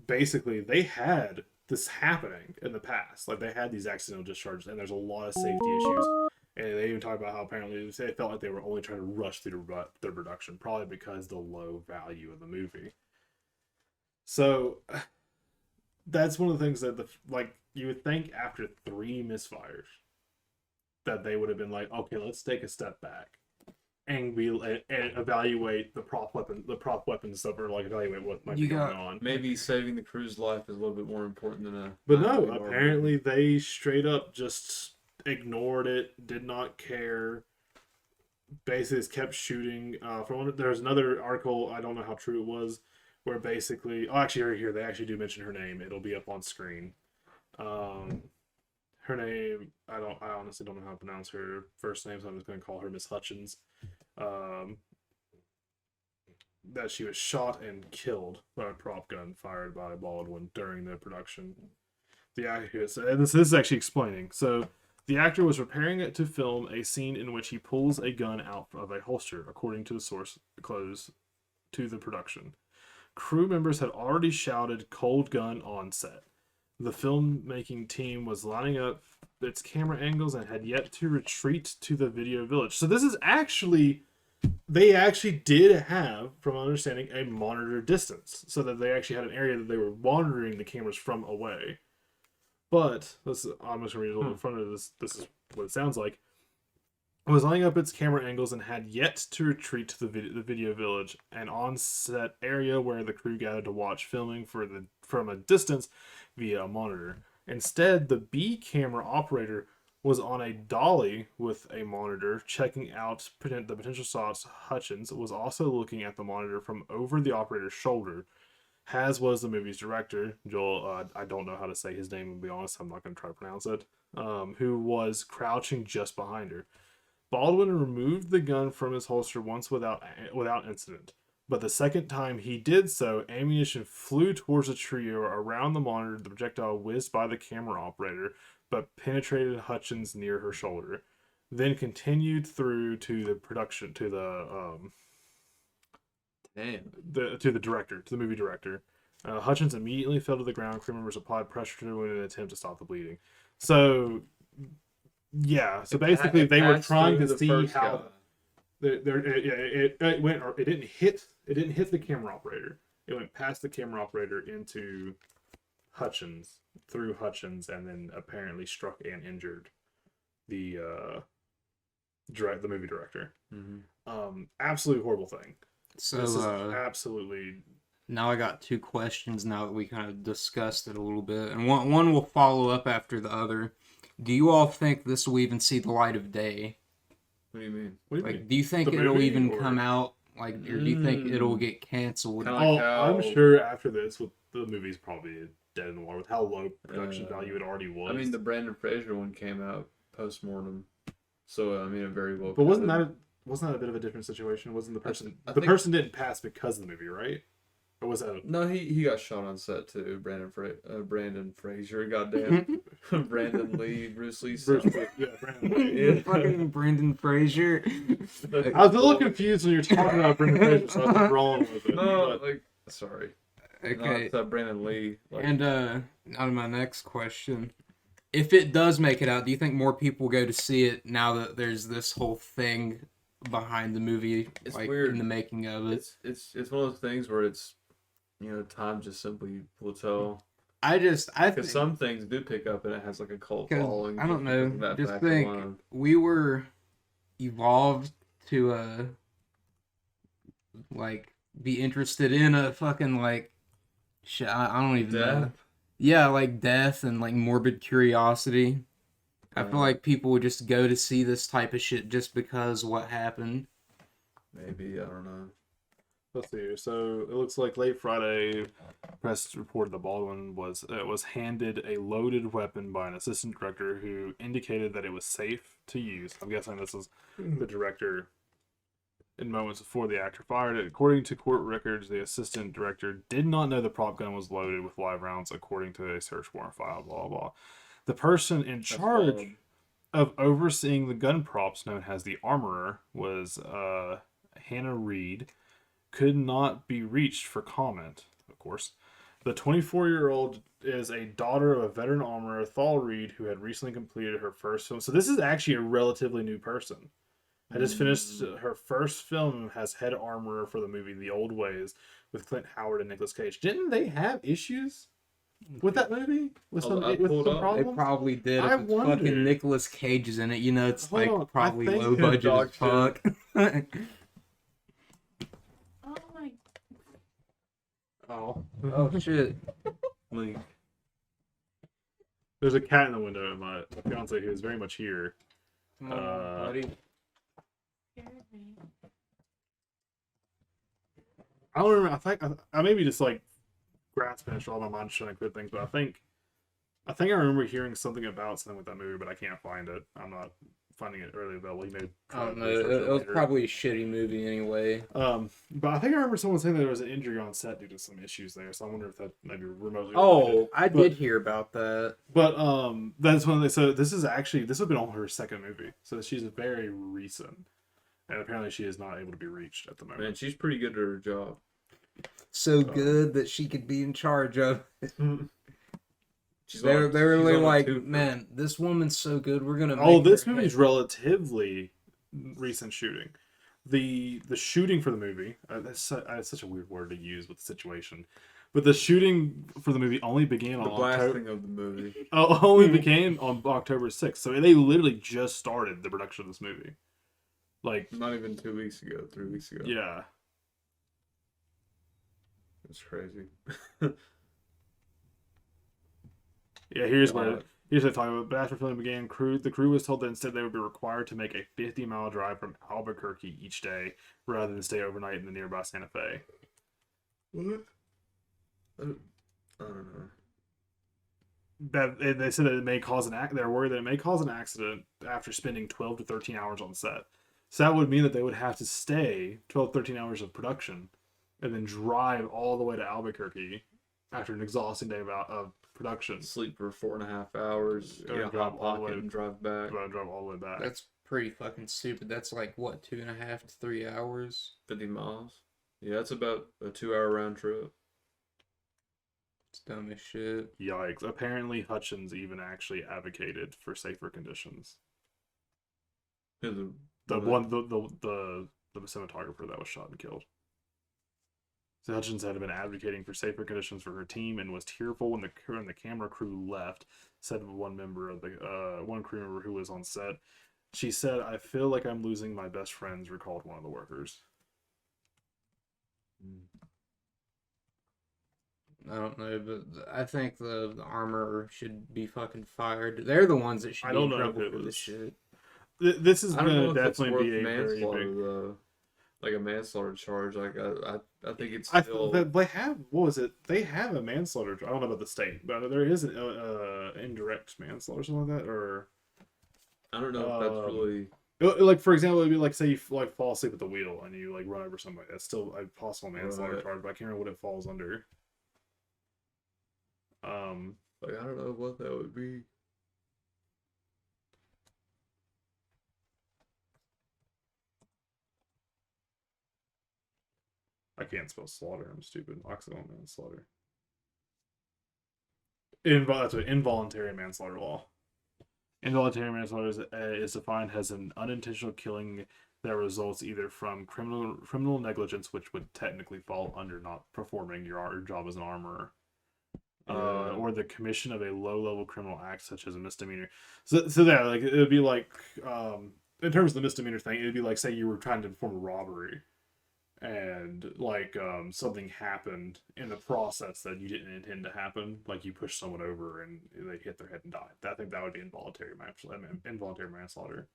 basically they had this happening in the past. Like they had these accidental discharges, and there's a lot of safety issues. And they even talk about how apparently they felt like they were only trying to rush through their production, probably because of the low value of the movie. So that's one of the things that you would think after 3 misfires that they would have been like, okay, let's take a step back and evaluate the prop weapon stuff, or like evaluate what might be going on. Maybe saving the crew's life is a little bit more important than a. But no, apparently they straight up just ignored it, did not care. Basically, just kept shooting. There's another article, I don't know how true it was, where basically, actually right here they actually do mention her name. It'll be up on screen. Her name, I honestly don't know how to pronounce her first name, so I'm just going to call her Miss Hutchins. That she was shot and killed by a prop gun fired by Baldwin during the production. The actor, and this is actually explaining. So the actor was preparing it to film a scene in which he pulls a gun out of a holster, according to the source close to the production. Crew members had already shouted "cold gun" on set. The filmmaking team was lining up its camera angles and had yet to retreat to the video village. So this is actually, they actually did have, from my understanding, a monitor distance, so that they actually had an area that they were monitoring the cameras from away. But I'm just going to read a little in front of this. This is what it sounds like. It was lining up its camera angles and had yet to retreat to the video village, an on-set area where the crew gathered to watch filming from a distance via a monitor. Instead, the B camera operator was on a dolly with a monitor, checking out the potential shots. Hutchins was also looking at the monitor from over the operator's shoulder, as was the movie's director, Joel, I don't know how to say his name, to be honest, I'm not going to try to pronounce it, who was crouching just behind her. Baldwin removed the gun from his holster once without incident, but the second time he did so, ammunition flew towards the trio around the monitor. The projectile whizzed by the camera operator, but penetrated Hutchins near her shoulder, then continued through to the production, to the movie director. Hutchins immediately fell to the ground. Crew members applied pressure to him in an attempt to stop the bleeding. So, yeah. So basically, they were trying to see how it went. Or it didn't hit. It didn't hit the camera operator. It went past the camera operator into Hutchins, through Hutchins, and then apparently struck and injured the movie director. Mm-hmm. Absolutely horrible thing. So this is absolutely. Now I got 2 questions. Now that we kind of discussed it a little bit, and one will follow up after the other. Do you all think this will even see the light of day? What do you mean? Do you think it'll even come out? Or do you think it'll get canceled? I'm sure after this, the movie's probably dead in the water with how low production value it already was. I mean, the Brandon Fraser one came out post-mortem, so I mean, it very well. But wasn't that wasn't that a bit of a different situation? Wasn't the person I the think- person didn't pass because of the movie, right? Or was that? No, he got shot on set too. Brandon Fraser, goddamn, Brandon Lee, Bruce Lee. Bruce, yeah, Brandon. Yeah. Fucking Brendan Fraser. I was a little confused when you were talking about Brendan Fraser, so I was wrong with it. No, but- like sorry. Okay. Not Brandon Lee. Like, And on to my next question. If it does make it out, do you think more people will go to see it now that there's this whole thing behind the movie, It's like weird. in the making of it? it's one of those things where it's, time just simply will tell. I Because think, some things do pick up and it has like a cult 'cause, following. I don't just because know, of that just fact think alone. we were evolved to like be interested in a fucking like shit. I don't even know. Death. Yeah, like death and like morbid curiosity. I feel like people would just go to see this type of shit just because what happened. Maybe, I don't know. Let's see here. So it looks like late Friday, press reported that Baldwin was handed a loaded weapon by an assistant director who indicated that it was safe to use. I'm guessing this is the director. In moments before the actor fired it, according to court records, the assistant director did not know the prop gun was loaded with live rounds, according to a search warrant file. Blah blah blah. The person in charge wild. of overseeing the gun props, known as the armorer, was Hannah Reed, could not be reached for comment, of course. The 24-year-old is a daughter of a veteran armorer, Thal Reed, who had recently completed her first film. So this is actually a relatively new person. Had just finished her first film as head armorer for the movie The Old Ways with Clint Howard and Nicolas Cage. Didn't they have issues with that movie? With some, I with pulled some up. They problems? probably did. I If it's wonder. fucking Nicolas Cage is in it, it's Hold like on, I probably think low the budget dog as fuck. Oh my. Oh shit. Link. There's a cat in the window, and my fiance, who is very much here. Come on, Uh, buddy. Scared me. I don't remember. I think I maybe just like grasping at all my mind, trying to quit things. But I think I remember hearing something about something with that movie, but I can't find it. I'm not finding it early available. You may I don't know. research It was later. probably a shitty movie anyway. But I think I remember someone saying that there was an injury on set due to some issues there. So I wonder if that maybe remotely. Oh, related. I But- did hear about that. But that's when they. So this has been on her second movie. So she's very recent, and apparently she is not able to be reached at the moment. Man, she's pretty good at her job. So good that she could be in charge of. She's They're on- they're she's really on a like, twofer. man, this woman's so good. We're gonna. Oh, make this her movie's head." relatively recent shooting. The shooting for the movie, that's such a weird word to use with the situation, but the shooting for the movie only began The on blasting of the movie. only began on October 6th. So they literally just started the production of this movie. Like, Not even 2 weeks ago, 3 weeks ago. yeah. It's crazy. Yeah, here's God. what they're talking about. But after filming began, the crew was told that instead they would be required to make a 50-mile drive from Albuquerque each day rather than stay overnight in the nearby Santa Fe. What? I don't know. That they said that it may cause an they're worried that it may cause an accident after spending 12 to 13 hours on set. So that would mean that they would have to stay 12, 13 hours of production and then drive all the way to Albuquerque after an exhausting day of production. Sleep for 4.5 hours, Go get a and drive hot all the pocket way- and drive back. Drive all the way back. That's pretty fucking stupid. That's like what, 2.5 to 3 hours? 50 miles. Yeah, that's about a 2-hour round trip. It's dumb as shit. Yikes. Apparently Hutchins even actually advocated for safer conditions. Yeah, The cinematographer that was shot and killed. So Hutchins had been advocating for safer conditions for her team and was tearful when the camera crew left, said one member of the one crew member who was on set. She said, "I feel like I'm losing my best friends," recalled one of the workers. I don't know, but I think the armor should be fucking fired. They're the ones that should I be in don't know if trouble it for this was- shit. This is I don't know going to if it's worth definitely be a very manslaughter big... though. Like a manslaughter charge. Like I think it's I still. they have, what was it? They have a manslaughter. I don't know about the state, but there is an indirect manslaughter or something like that. Or I don't know if that's really Like for example, it'd be like say you like fall asleep at the wheel and you like run over somebody. That's still a possible manslaughter Right. charge, but I can't remember what it falls under. Like I don't know what that would be. I can't spell slaughter. I'm stupid. Accidental manslaughter. That's what involuntary manslaughter law. Involuntary manslaughter is defined as an unintentional killing that results either from criminal negligence, which would technically fall under not performing your job as an armorer, Yeah. or the commission of a low-level criminal act such as a misdemeanor. So yeah, like it would be like in terms of the misdemeanor thing, it'd be like say you were trying to perform a robbery, and like something happened in the process that you didn't intend to happen, like you pushed someone over and they hit their head and died. I think that would be involuntary manslaughter.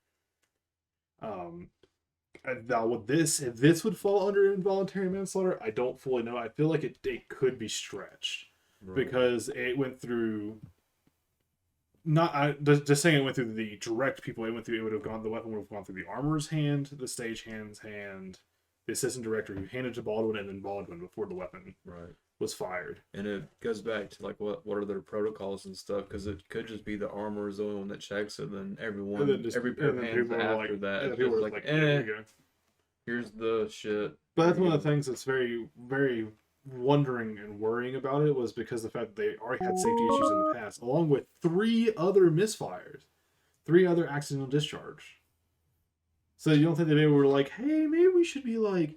Now would this if this would fall under involuntary manslaughter, I don't fully know. I feel like it could be stretched Right. because it went through just saying it went through the direct people. The weapon would have gone through the armorer's hand, the stagehand's hand, the assistant director who handed it to Baldwin, and then Baldwin before the weapon Right. was fired. And it goes back to like what are their protocols and stuff, because it could just be the armor is the only one that checks it, then everyone And then just- every pair of and then hands people are after like- that and it's people just are like, there you go. here's the shit. But that's Here one you of the things that's very, very wondering and worrying about it was because the fact that they already had safety issues in the past, along with 3 other misfires, 3 other accidental discharge. So you don't think that they were like, hey, maybe we should be like.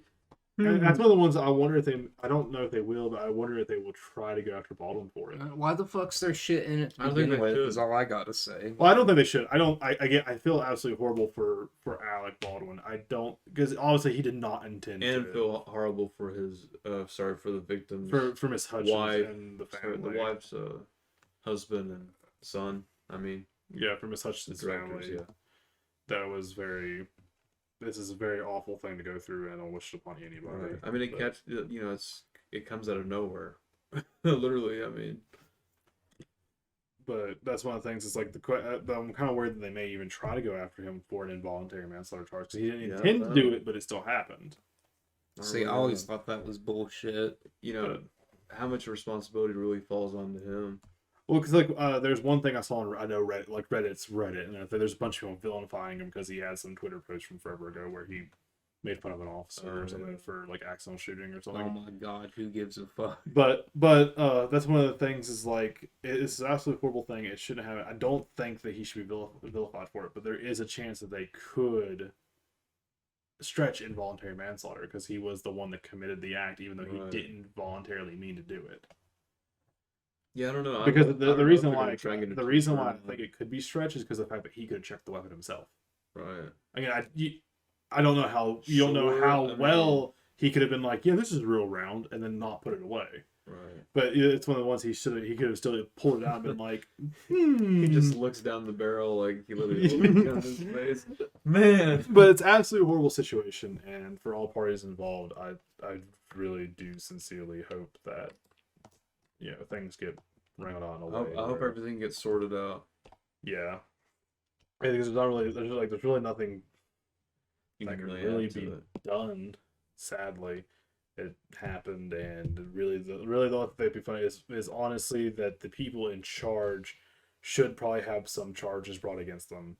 And that's one of the ones I wonder if I don't know if they will, but I wonder if they will try to go after Baldwin for it. Why the fuck's there shit in it I to think begin they with? should. Is all I gotta say. Well, I don't think they should. I feel absolutely horrible for Alec Baldwin. I don't, because obviously he did not intend and to. feel horrible for his sorry for the victims, For Miss Hutchins wife, and the sorry, family. the wife's husband and son. I mean, Yeah, for Miss the Hutchins' directors. family. That was very. This is a very awful thing to go through, and I don't wish it upon anybody. Right. I mean, it but- catch it comes out of nowhere, literally. I mean, But that's one of the things. It's like I'm kind of worried that they may even try to go after him for an involuntary manslaughter charge because he didn't Yeah, intend to I do know. it, but it still happened. See, I always thought that was bullshit. How much responsibility really falls onto him. Well, because like there's one thing I saw on I know Reddit, like Reddit's Reddit, and there's a bunch of people vilifying him because he had some Twitter post from forever ago where he made fun of an officer Oh, or something yeah. for like accidental shooting or Oh something. my god, who gives a fuck? But that's one of the things is like it's an absolutely horrible thing. It shouldn't have. I don't think that he should be vilified for it, but there is a chance that they could stretch involuntary manslaughter because he was the one that committed the act, even though Right. he didn't voluntarily mean to do it. Yeah, I don't know. Because I the don't know reason if they're why gonna try and get the it reason why I confirmed. think it could be stretched is because of the fact that he could have checked the weapon himself. Right. I mean, I don't know how you don't know Sure, how I mean- well he could have been like, yeah, this is a real round, and then not put it away. Right. But it's one of the ones he could have still pulled it out and been like, He just looks down the barrel like he literally looks down his face. Man. But it's absolutely a horrible situation, and for all parties involved, I really do sincerely hope that things get wrangled out in a way. I hope where- everything gets sorted out. Yeah. I think there's really nothing You that can can really really add to be it. done. Sadly, it happened, and really the only thing that'd be funny is honestly that the people in charge should probably have some charges brought against them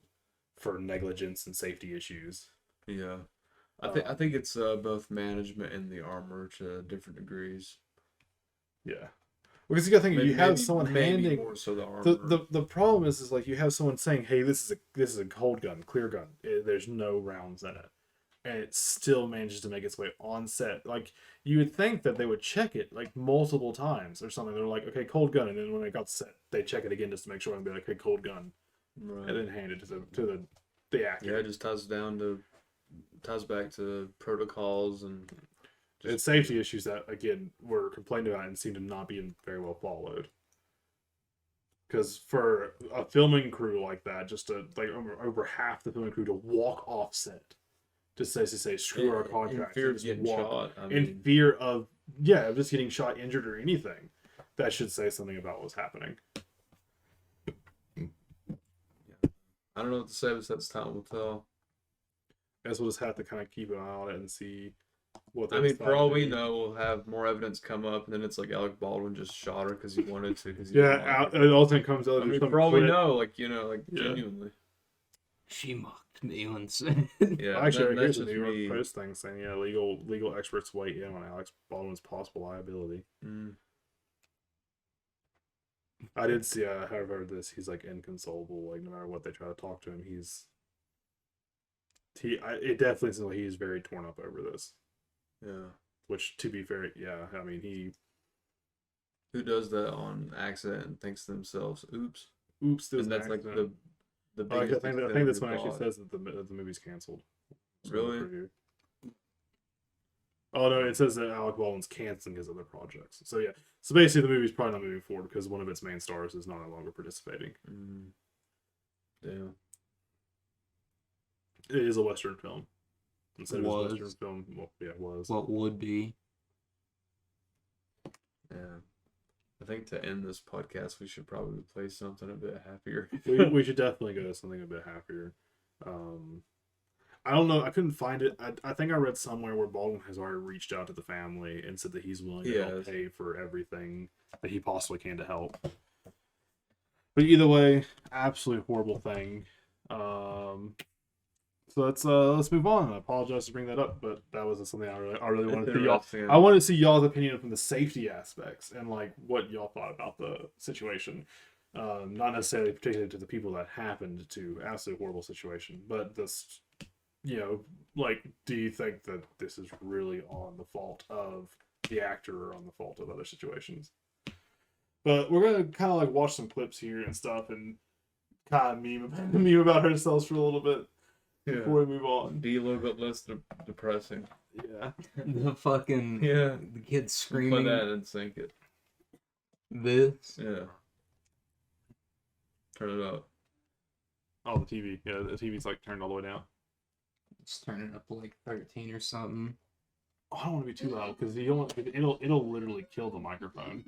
for negligence and safety issues. Yeah. I think it's both management and the armor to different degrees. Yeah, because you got to think you have someone maybe handing more so the armor. the problem is like you have someone saying, hey, this is a cold gun, clear gun, there's no rounds in it, and it still manages to make its way on set. Like you would think that they would check it like multiple times or something. They're like, okay, cold gun, and then when it got set they check it again just to make sure and be like, okay, cold gun, Right. and then hand it to the actor. Yeah, it just ties back to protocols and It's safety issues that again were complained about and seem to not be very well followed. Because for a filming crew like that, just to like over half the filming crew to walk off set, to say screw our contract, in fear and of just getting walk, shot. I in mean, fear of just getting shot, injured, or anything, that should say something about what's happening. I don't know what to say, but that's time will tell. guess we'll just have to kind of keep an eye on it and see what. I they mean, for decide all to we do. know, we'll have more evidence come up, and then it's like Alec Baldwin just shot her because he wanted to. Cause he Yeah, didn't like her. it ultimately comes out. I mean, for all we know, like, you know, like, Yeah. genuinely. She mocked me on set. Yeah, Actually, that, here's that's the just New York me. Post thing saying, yeah, legal experts weigh in on Alex Baldwin's possible liability. Mm. I did see, however, this he's like inconsolable. Like no matter what they try to talk to him, it definitely seems like he's very torn up over this. Yeah. Which, to be fair, yeah, I mean Who does that on accident and thinks to themselves, "Oops"? oops, there's And an that's like accident. the I biggest. think extent this of one your actually thought. says that the movie's canceled. Really? Preview. Oh no, it says that Alec Baldwin's canceling his other projects. So yeah, so basically the movie's probably not moving forward because one of its main stars is no longer participating. Mm. Damn. It is a Western film. Instead of a Was. Western film, well, yeah, it was. What would be? Yeah. I think to end this podcast, we should probably play something a bit happier. we should definitely go to something a bit happier. I don't know. I couldn't find it. I think I read somewhere where Baldwin has already reached out to the family and said that he's willing to help pay for everything that he possibly can to help. But either way, absolutely horrible thing. So let's move on. I apologize to bring that up, but that was something I really wanted to see y'all. I wanted to see y'all's opinion from the safety aspects and like what y'all thought about the situation. Not necessarily particularly to the people that happened to absolutely horrible situation, but this, like, do you think that this is really on the fault of the actor or on the fault of other situations? But we're gonna kind of like watch some clips here and stuff and kind of meme about ourselves for a little bit. Yeah. Before we move on. Be a little bit less depressing. Yeah. The fucking the kids screaming. Play that and sync it. This. Yeah. Turn it up. Oh, the TV. Yeah, the TV's like turned all the way down. Just turn it up to like 13 or something. Oh, I don't want to be too loud because it'll literally kill the microphone.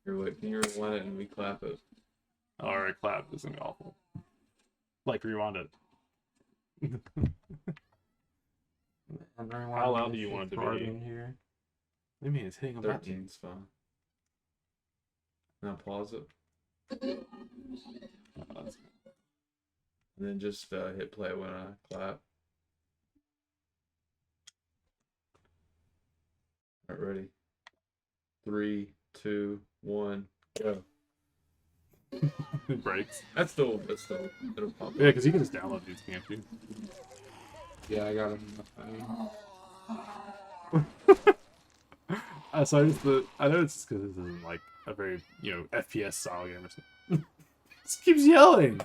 Here, wait, can you rewind it and we clap it? All right, clap. This is gonna be awful. Like rewind it. How loud do you want it to be? In here? What do you mean it's hitting a button? 13's fine. Now pause it. And then just hit play when I clap. Alright, ready? 3, 2, 1, go. It breaks. That's still, it'll pop. Yeah, because you can just download these, can't you? Yeah, I got it on my phone. I know it's because this isn't like a very FPS style game or something. This keeps yelling.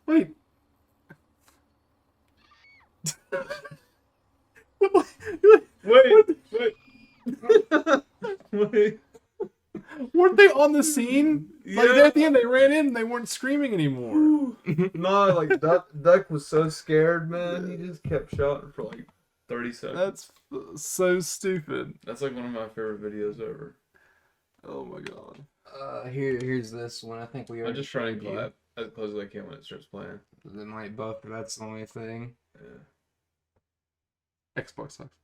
Wait. Wait. Weren't they on the scene? Like Yeah. at the end, they ran in and they weren't screaming anymore. No, like Duck was so scared, man. He just kept shouting for like 30 seconds. That's so stupid. That's like one of my favorite videos ever. Oh my god. Here's this one. I think we I'm already just trying to showed you. clap as close as I can when it starts playing. It might buffer. That's the only thing. Yeah. Xbox sucks.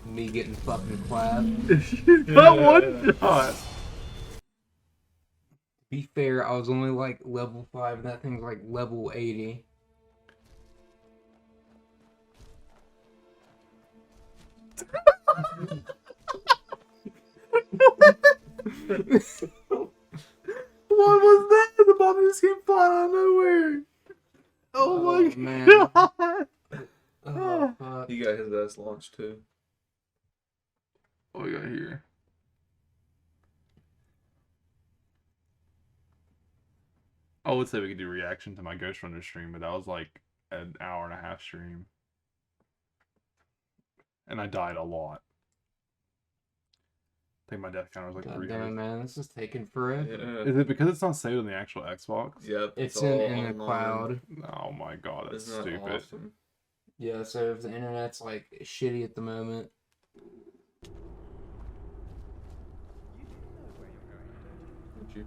Me getting fucking clapped. Got one shot. To be fair, I was only like level 5 and that thing's like level 80. What was that? The bomb just came flying out of nowhere. Oh my man. god. Oh, fuck. He got his ass launched too. What we got here? I would say we could do reaction to my Ghost Runner stream, but that was like an hour and a half stream. And I died a lot. I think my death counter was like God 3 damn it, hours. man. This is taking forever. Yeah. Is it because it's not saved on the actual Xbox? Yep. It's all in the online. cloud. Oh my god, that's Isn't that stupid. awesome? Yeah, so if the internet's like shitty at the moment. Would you?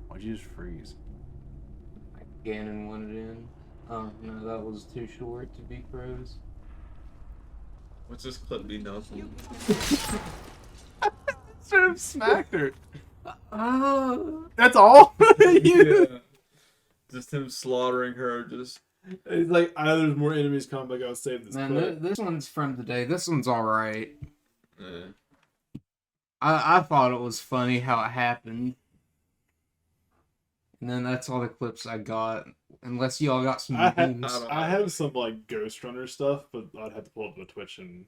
Why'd you just freeze? Gannon wanted in. Oh, no, that was too short to be froze. What's this clip be known for? Straight up smacked her. Oh! That's all? Yeah. Just him slaughtering her, just... It's like, I know there's more enemies coming, but I gotta save this Man, clip. this one's from today. This one's alright. Yeah. I thought it was funny how it happened. And then that's all the clips I got. Unless y'all got some I memes. have some, like, Ghost Runner stuff, but I'd have to pull up the Twitch and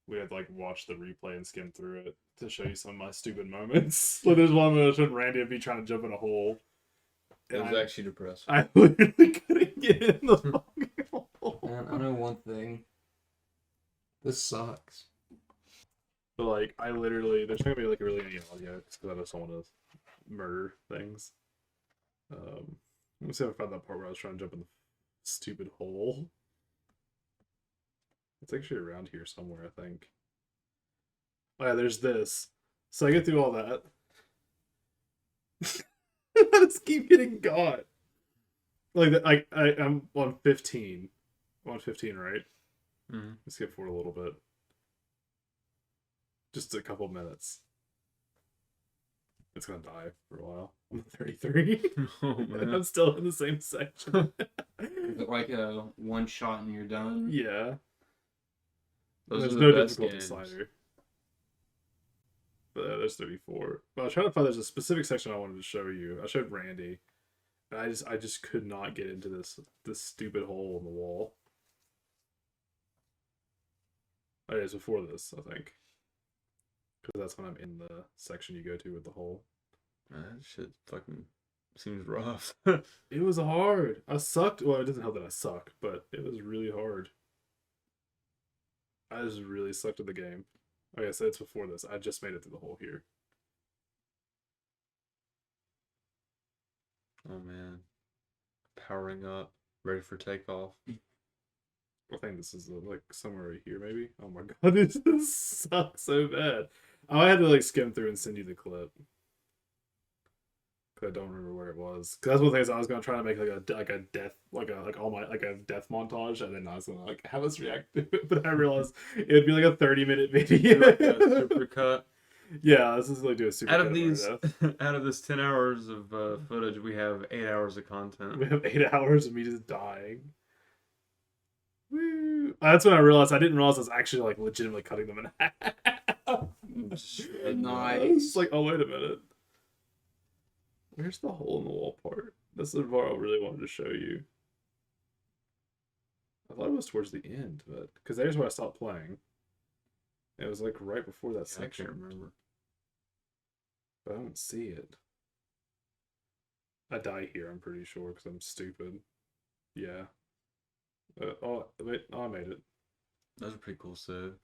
we had to, like, watch the replay and skim through it to show you some of my stupid moments. Like, there's one where Randy would be trying to jump in a hole. It And was actually depressing. I literally couldn't get in the fucking hole. Man, I know one thing. This sucks. But, like, I literally, there's not gonna be, like, really any audio because I just don't want to murder things. Let me see if I found that part where I was trying to jump in the stupid hole. It's actually around here somewhere, I think. Oh yeah, there's this. So I get through all that. I just keep getting got. Like I'm on 15. I'm on 15, right? Mm-hmm. Let's skip forward a little bit. Just a couple minutes. It's gonna die for a while. I'm 33. Oh, And man. I'm still in the same section. Is it like a one shot and you're done? Yeah. Those There's are no the best difficult games. decider. But there's 34. But I was trying to find, there's a specific section I wanted to show you. I showed Randy. And I just could not get into this stupid hole in the wall. Oh, yeah, it's before this, I think. Because that's when I'm in the section you go to with the hole. Man, that shit fucking seems rough. It was hard. I sucked. Well, it doesn't help that I suck, but it was really hard. I just really sucked at the game. Like I said, it's before this. I just made it through the hole here. Oh man. Powering up, ready for takeoff. I think this is like somewhere right here, maybe. Oh my god, this sucks so bad. I had to like skim through and send you the clip. Cause I don't remember where it was. Cause that's one of the things I was gonna try to make like a death a death montage, and then I was gonna like have us react to it, but I realized it'd be like a 30-minute video. Like a super cut. Yeah, this is like do a super. Out cut of our these, death. out of this 10 hours of footage, we have 8 hours of content. We have 8 hours of me just dying. Woo. That's when I realized I didn't realize I was actually like legitimately cutting them in half. Nice. It's like, oh wait a minute. Where's the hole in the wall part? This is the part I really wanted to show you. I thought it was towards the end, but because there's where I stopped playing. It was like right before that I section. can't remember. But I don't see it. I die here, I'm pretty sure, because I'm stupid. Yeah. Oh, wait. Oh, I made it. That was a pretty cool save.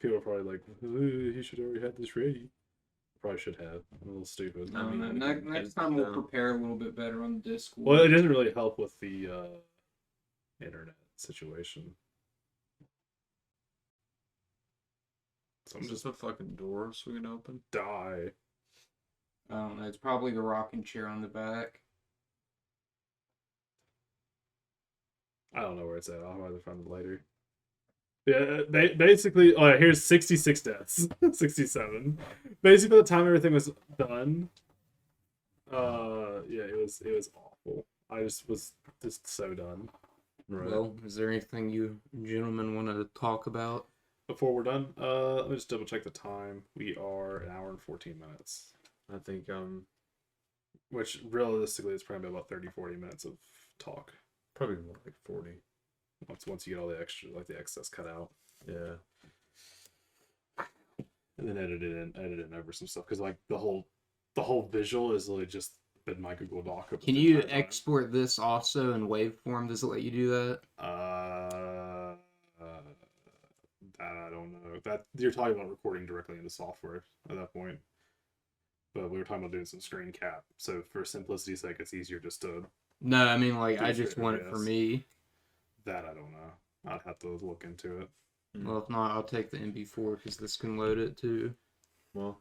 People are probably like, he should already have this ready. Probably should have. I'm a little stupid. I mean, Next time we'll prepare a little bit better on the Discord. Well, it doesn't really help with the internet situation. So I'm Is just this a fucking door so we can open? die. I don't know. It's probably the rocking chair on the back. I don't know where it's at. I'll either find it later. Yeah, basically, oh, here's 66 deaths. 67. Basically, by the time everything was done, yeah, it was awful. I just was just so done. Right. Well, is there anything you gentlemen wanted to talk about? Before we're done, let me just double check the time. We are an hour and 14 minutes. I think Which realistically is probably about 30-40 minutes of talk. probably more like 40. Once you get all the extra, like the excess cut out. Yeah. And then edit in over some stuff. Because like the whole visual is literally just been my Google Doc. Can you export this also in waveform? Does it let you do that? I don't know. That you're talking about recording directly into software at that point. but we were talking about doing some screen cap. So for simplicity's sake, it's easier just to No, I mean like Do I it just for want it for OBS. me. that. I don't know. I'd have to look into it. Well, if not, I'll take the MB4 because this can load it too. Well,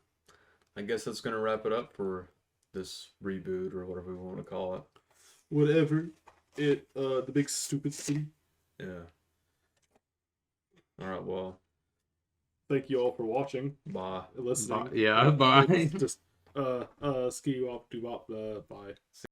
I guess that's gonna wrap it up for this reboot or whatever we want to call it. Whatever. The big stupid city. Yeah. All right. Well, Thank you all for watching, bye. listening. Yeah, bye. Just ski off, do bop, bye.